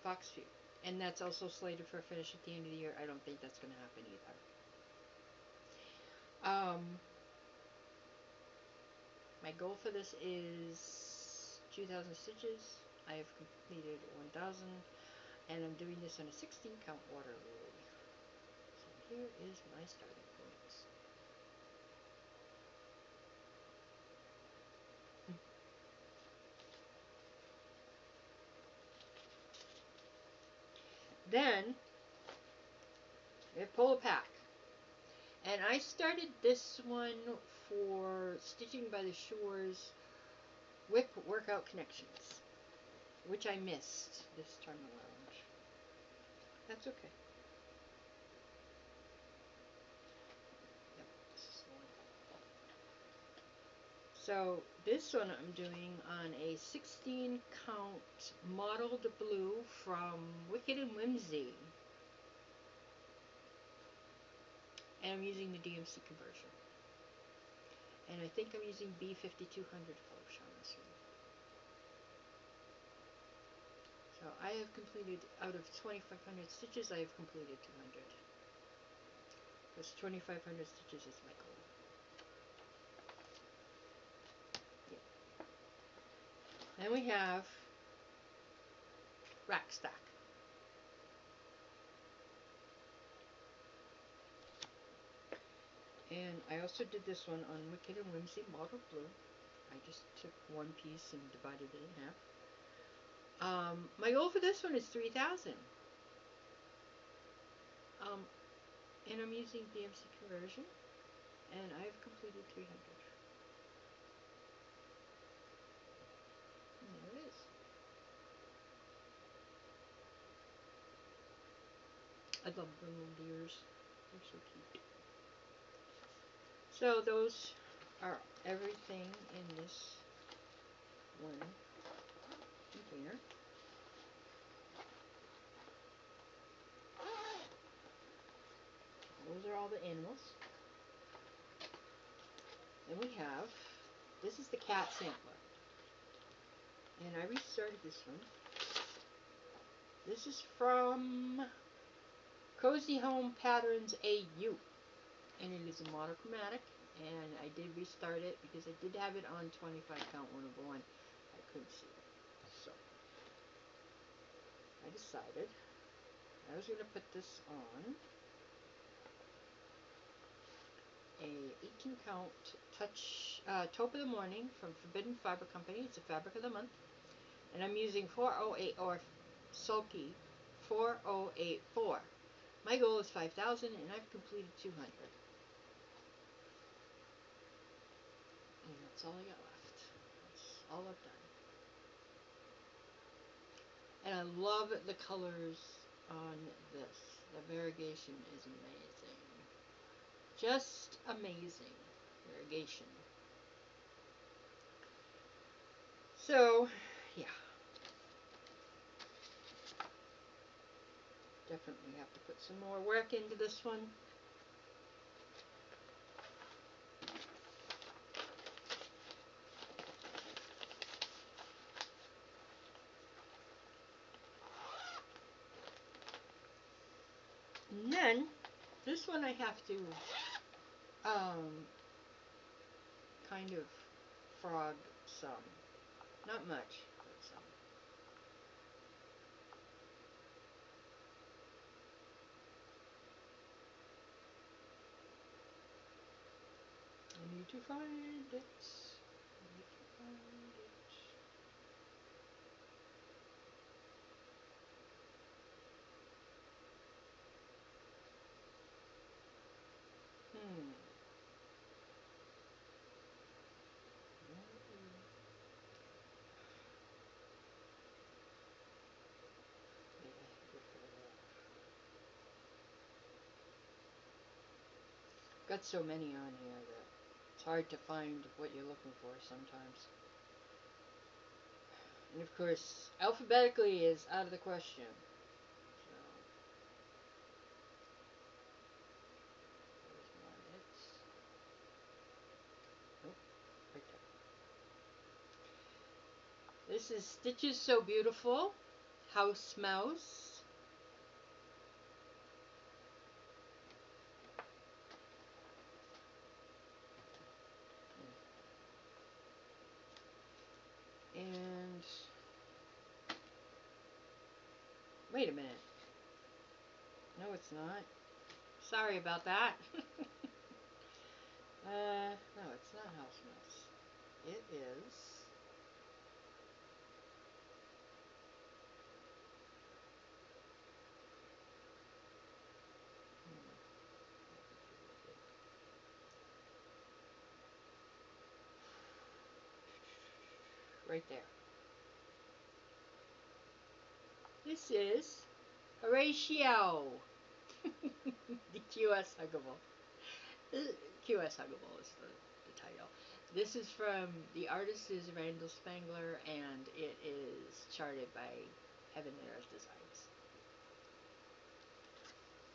FlossTube. And that's also slated for a finish at the end of the year. I don't think that's going to happen either. My goal for this is 2,000 stitches. I have completed 1,000, and I'm doing this on a 16 count water rule. So here is my starting points. Then we pull a pack. And I started this one for Stitching by the Shore's WIP Workout Connections, which I missed this time around. That's okay. Yep, this is the one. So this one I'm doing on a 16 count mottled blue from Wicked and Whimsy. And I'm using the DMC conversion. And I think I'm using B5200 flush on this one. So I have completed, out of 2,500 stitches, I have completed 200. Because 2,500 stitches is my goal. Yeah. Then we have Rack Stack. And I also did this one on Wicked and Whimsy Mottled Blue. I just took one piece and divided it in half. My goal for this one is 3,000. And I'm using DMC conversion, and I've completed 300. And there it is. I love the little deers. They're so cute. So those are everything in this one container. Those are all the animals. Then we have, this is the cat sampler. And I restarted this one. This is from Cozy Home Patterns AU. And it is a monochromatic. And I did restart it because I did have it on 25 count 101. I couldn't see it. So I decided I was going to put this on a 18 count touch taupe of the morning from Forbidden Fiber Company. It's a fabric of the month, and I'm using 408 or sulky 4084. My goal is 5,000, and I've completed 200. And that's all I got left. That's all I've done. And I love the colors on this. The variegation is amazing. Just amazing variegation. So, yeah. Definitely have to put some more work into this one. And then, this one I have to kind of frog some. Not much, but some. I need to find it. I need to find it. Got so many on here that it's hard to find what you're looking for sometimes. And of course, alphabetically is out of the question. This is Stitches So Beautiful, House Mouse. And wait a minute. No, it's not. Sorry about that. No, it's not House Mouse. It is. Right there. This is Horatio. The QS Huggable. QS Huggable is the title. This is from, the artist is Randall Spangler, and it is charted by Heaven and Earth Designs.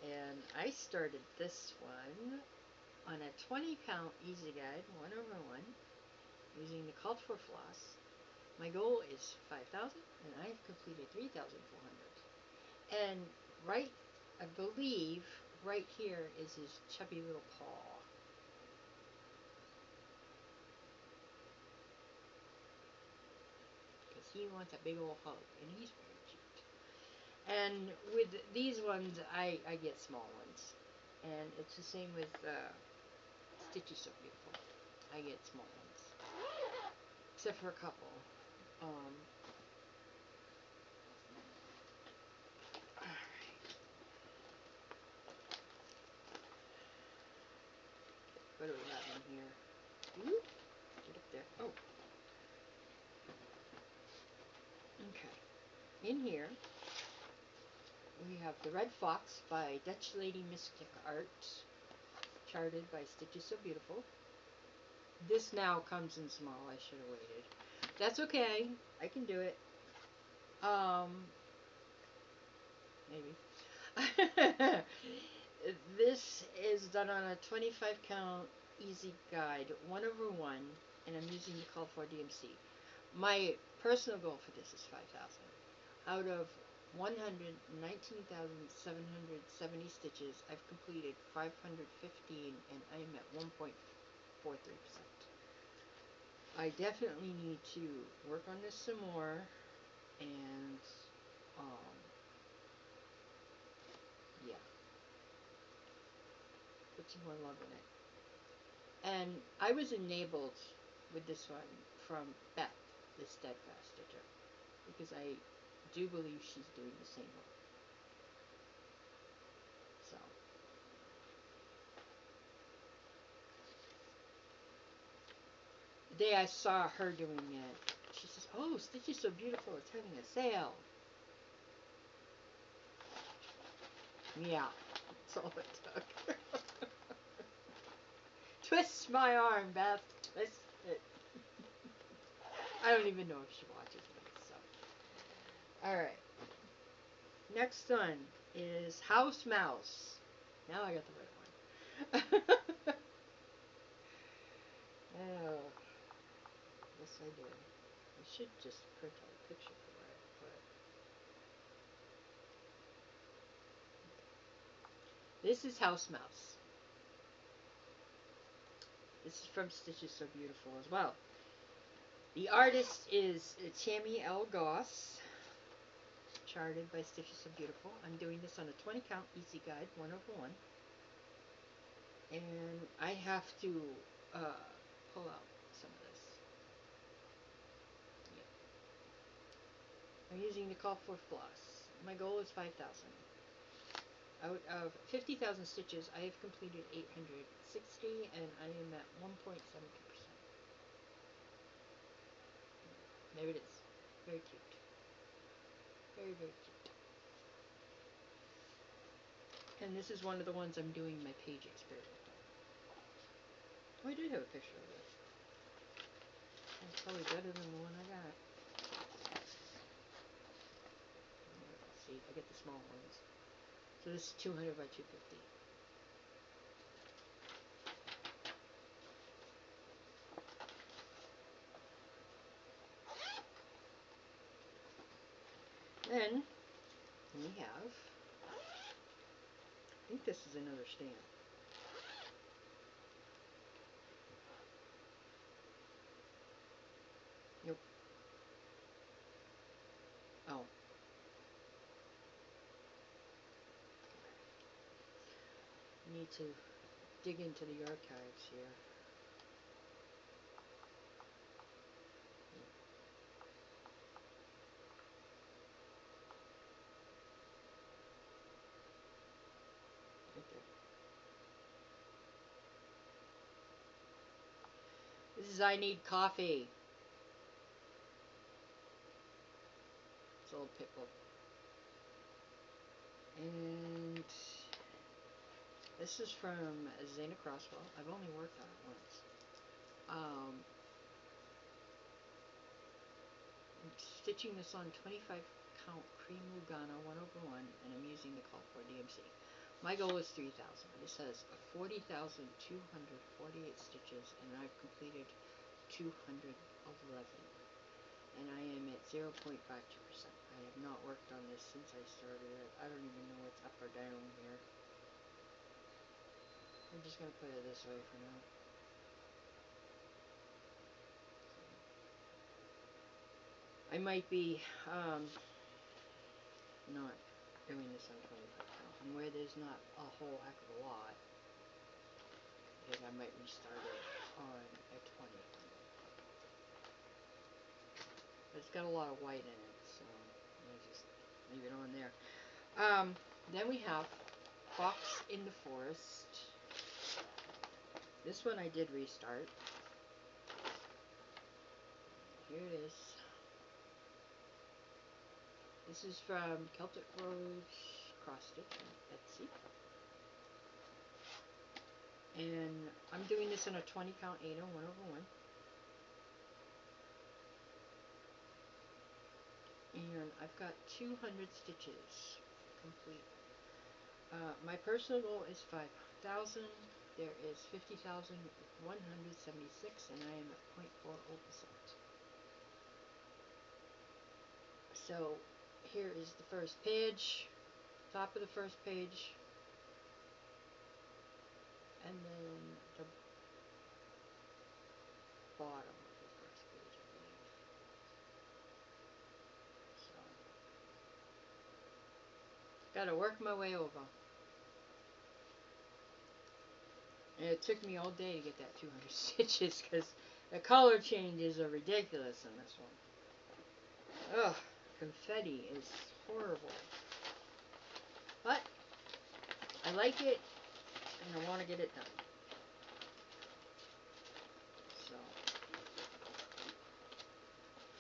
And I started this one on a 20 count easy guide, 1/1, using the called for floss. My goal is 5,000, and I've completed 3,400. And right, I believe, right here is his chubby little paw. Because he wants a big old hug, and he's very cute. And with these ones, I get small ones. And it's the same with Stitches So Beautiful. I get small ones. Except for a couple. What do we have in here? Ooh, get up there. Oh. Okay. In here, we have The Red Fox by Dutch Lady Mystic Art, charted by Stitches So Beautiful. This now comes in small. I should have waited. That's okay. I can do it. Maybe. This is done on a 25 count easy guide, 1/1, and I'm using the call for DMC. My personal goal for this is 5,000. Out of 119,770 stitches, I've completed 515, and I am at 1.43%. I definitely need to work on this some more, and yeah, put some more love in it. And I was enabled with this one from Beth, the Steadfast Stitcher, because I do believe she's doing the same one. So, the day I saw her doing it, she says, "Oh, Stitches So Beautiful, it's having a sale." Yeah, that's all it took. Twist my arm, Beth. Twist it. I don't even know if she watches me, so. Alright. Next one is House Mouse. Now I got the right one. Oh. Yes, I do. I should just print out a picture for it, but. This is House Mouse. This is from Stitches So Beautiful as well. The artist is Tammy L. Goss, charted by Stitches So Beautiful. I'm doing this on a 20 count easy guide, 1/1. And I have to pull out some of this. Yep. I'm using the call for floss. My goal is 5,000. Out of 50,000 stitches, I have completed 860, and I am at 1.72%. There it is. Very cute. Very, very cute. And this is one of the ones I'm doing my page experiment on. Oh, I did have a picture of this. It's probably better than the one I got. Let's see, I get the small ones. So this is 200 by 250. Then we have, I think this is another stamp. Nope. Oh. Need to dig into the archives here. Right there. This is I Need Coffee. It's a little pickle. And this is from Zana Crosswell. I've only worked on it once. I'm stitching this on 25 count cream Lugana 1/1, and I'm using the Call4 DMC. My goal is 3,000. This has 40,248 stitches, and I've completed 211. And I am at 0.52%. I have not worked on this since I started it. I don't even know what's up or down here. I'm just going to put it this way for now. I might be not doing this on 25 count. And where there's not a whole heck of a lot, then I might restart it on a 20. But it's got a lot of white in it, so I'll just leave it on there. Then we have Fox in the Forest. This one I did restart. Here it is. This is from Celtic Rose Cross Stitch on Etsy. And I'm doing this in a 20 count 8 on 1/1. And I've got 200 stitches complete. My personal goal is 5,000. There is 50,176, and I am at 0.40%. So here is the first page, top of the first page, and then the bottom of the first page, I believe. So, gotta work my way over. And it took me all day to get that 200 stitches because the color changes are ridiculous in this one. Ugh, confetti is horrible. But I like it and I want to get it done. So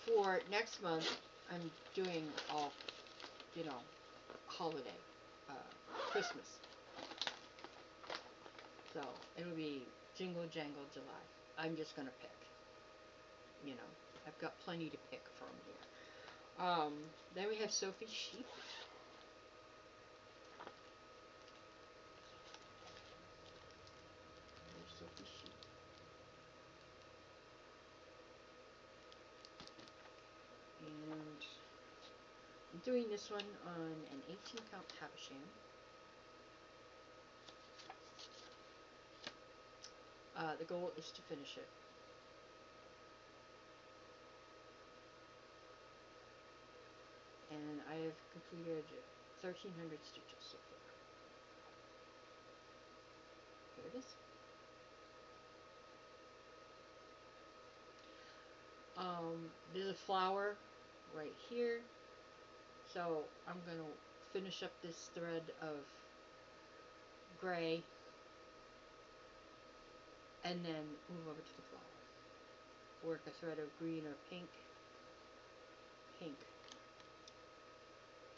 for next month, I'm doing all, holiday, Christmas. So it'll be Jingle Jangle July. I'm just gonna pick. I've got plenty to pick from here. Then we have Sophie's Sheep. There's Sophie's Sheep. And I'm doing this one on an 18 count Havisham. The goal is to finish it. And I have completed 1,300 stitches so far. Here it is. There's a flower right here. So I'm going to finish up this thread of gray and then move over to the flower. Work a thread of green or pink,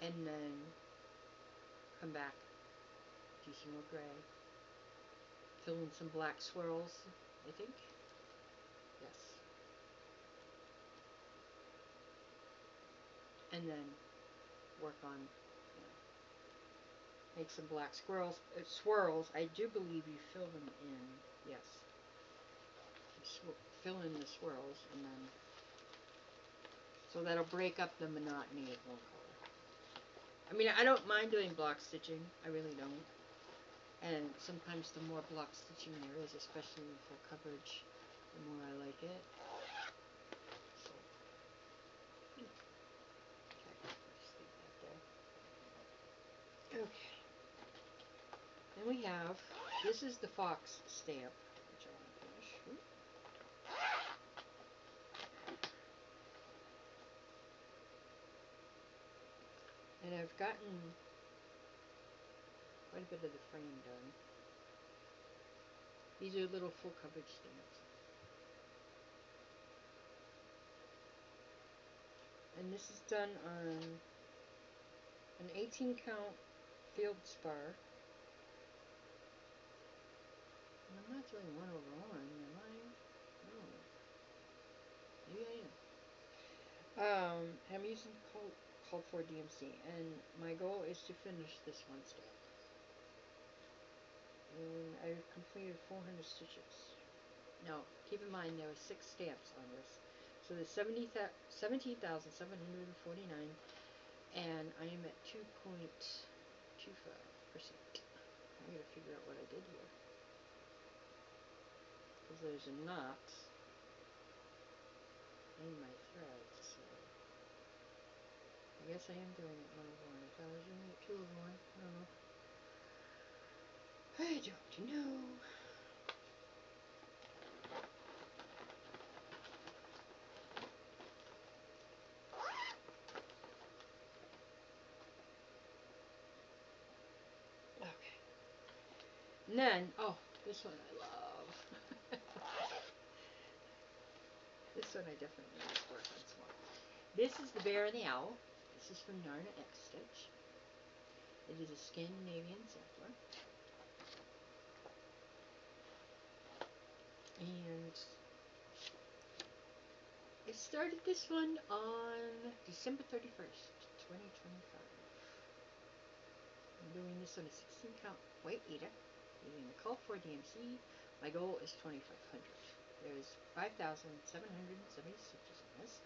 and then come back, do some more gray, fill in some black swirls, I think. Yes. And then work on, make some black swirls. I do believe you fill them in. Yes. You fill in the swirls, and then so that'll break up the monotony of one color. I mean, I don't mind doing block stitching. I really don't. And sometimes the more block stitching there is, especially for coverage, the more I like it. So, okay, just leave that there. Okay. Then we have, this is the fox stamp, which I want to finish. Ooh. And I've gotten quite a bit of the frame done. These are little full coverage stamps. And this is done on an 18 count field spar. And I'm not doing 1/1, am I? No. Maybe I am. I'm using called for DMC, and my goal is to finish this one stamp. And I've completed 400 stitches. Now, keep in mind there were 6 stamps on this. So there's 17,749, and I am at 2.25%. I gotta figure out what I did here. Because there's a knot in my thread, so I guess I am doing it 1/1. I thought I was doing it 2/1. I don't know. I don't know. Okay. And then, oh, this one I love. This one I definitely need to work on some more. This is the Bear and the Owl. This is from Narna X Stitch. It is a Scandinavian sampler. And I started this one on December 31st, 2025. I'm doing this on a 16 count white Eda using the call for DMC. My goal is 2,500. There's 5,770 stitches on this,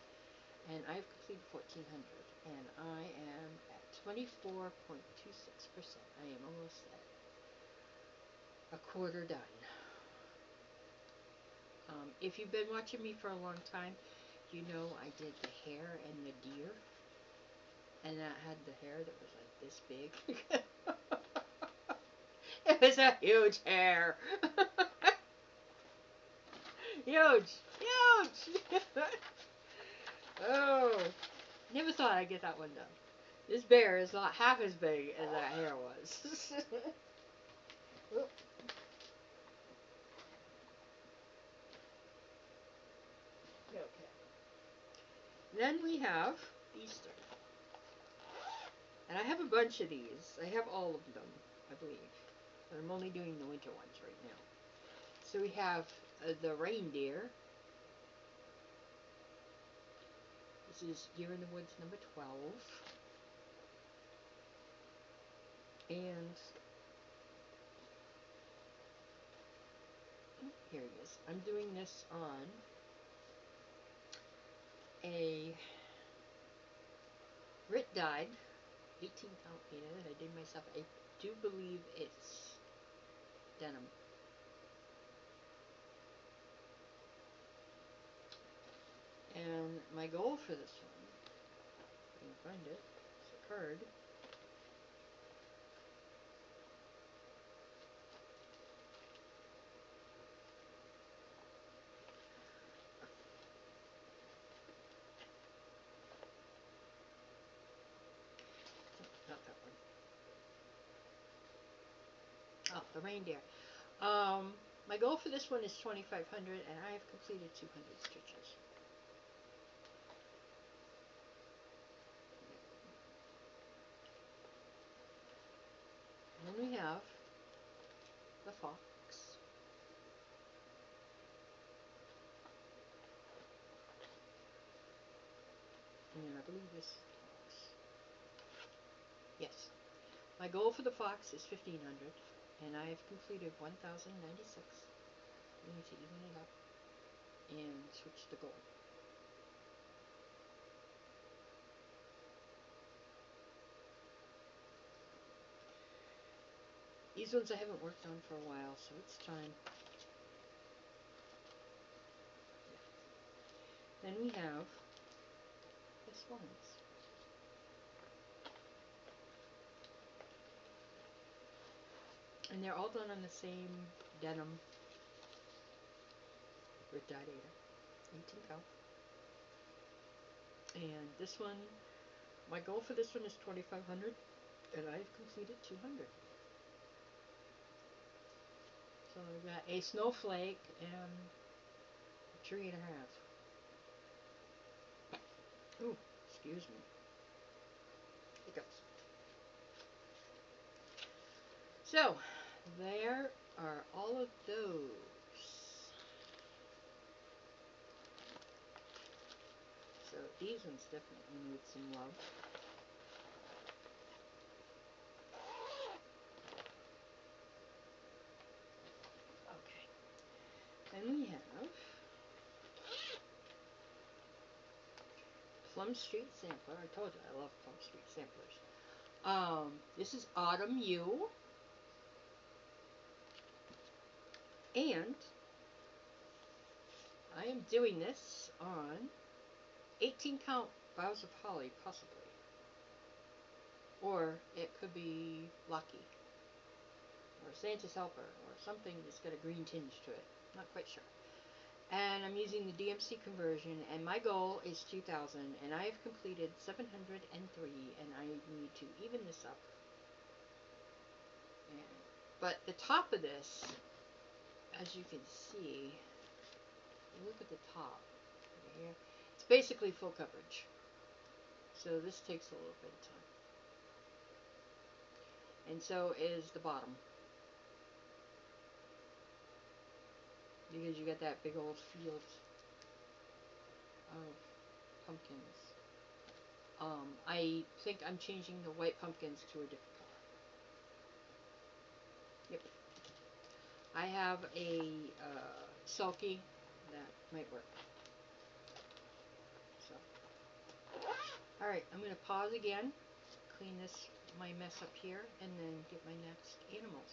and I've completed 1,400, and I am at 24.26%. I am almost at a quarter done. If you've been watching me for a long time, you know I did the hare and the deer, and that had the hair that was like this big. It was a huge hair. Huge! Huge! Oh, never thought I'd get that one done. This bear is not half as big as that hair was. Okay. Then we have these three. And I have a bunch of these. I have all of them, I believe. But I'm only doing the winter ones right now. So we have the reindeer. This is Deer in the Woods number 12. And here it is. I'm doing this on a grit dyed 18 count Eda that I did myself. I do believe it's denim. And my goal for this one, if I can find it, it's a card. Not that one. Oh, the reindeer. My goal for this one is 2,500, and I have completed 200 stitches. And then we have the fox. And I believe this is the fox. Yes. My goal for the fox is 1,500, and I have completed 1,096. We need to even it up and switch the goal. These ones I haven't worked on for a while, so it's time. Then we have this ones. And they're all done on the same denim with dye data, 18 count. And this one, my goal for this one is 2,500, and I've completed 200. So I've got a snowflake and a tree and a half. Ooh, excuse me. Hiccups. So, there are all of those. So these ones definitely need some love. Okay. Then we have Plum Street Sampler. I told you I love Plum Street Samplers. This is Autumn U. And I am doing this on 18 count boughs of holly, possibly. Or it could be Lucky, or Santa's Helper, or something that's got a green tinge to it. Not quite sure. And I'm using the DMC conversion, and my goal is 2,000, and I have completed 703, and I need to even this up. But the top of this, as you can see, look at the top here. It's basically full coverage. So this takes a little bit of time. And so is the bottom. Because you got that big old field of pumpkins. I think I'm changing the white pumpkins to a different color. Yep. I have a sulky that might work. So, alright, I'm going to pause again, clean my mess up here, and then get my next animals.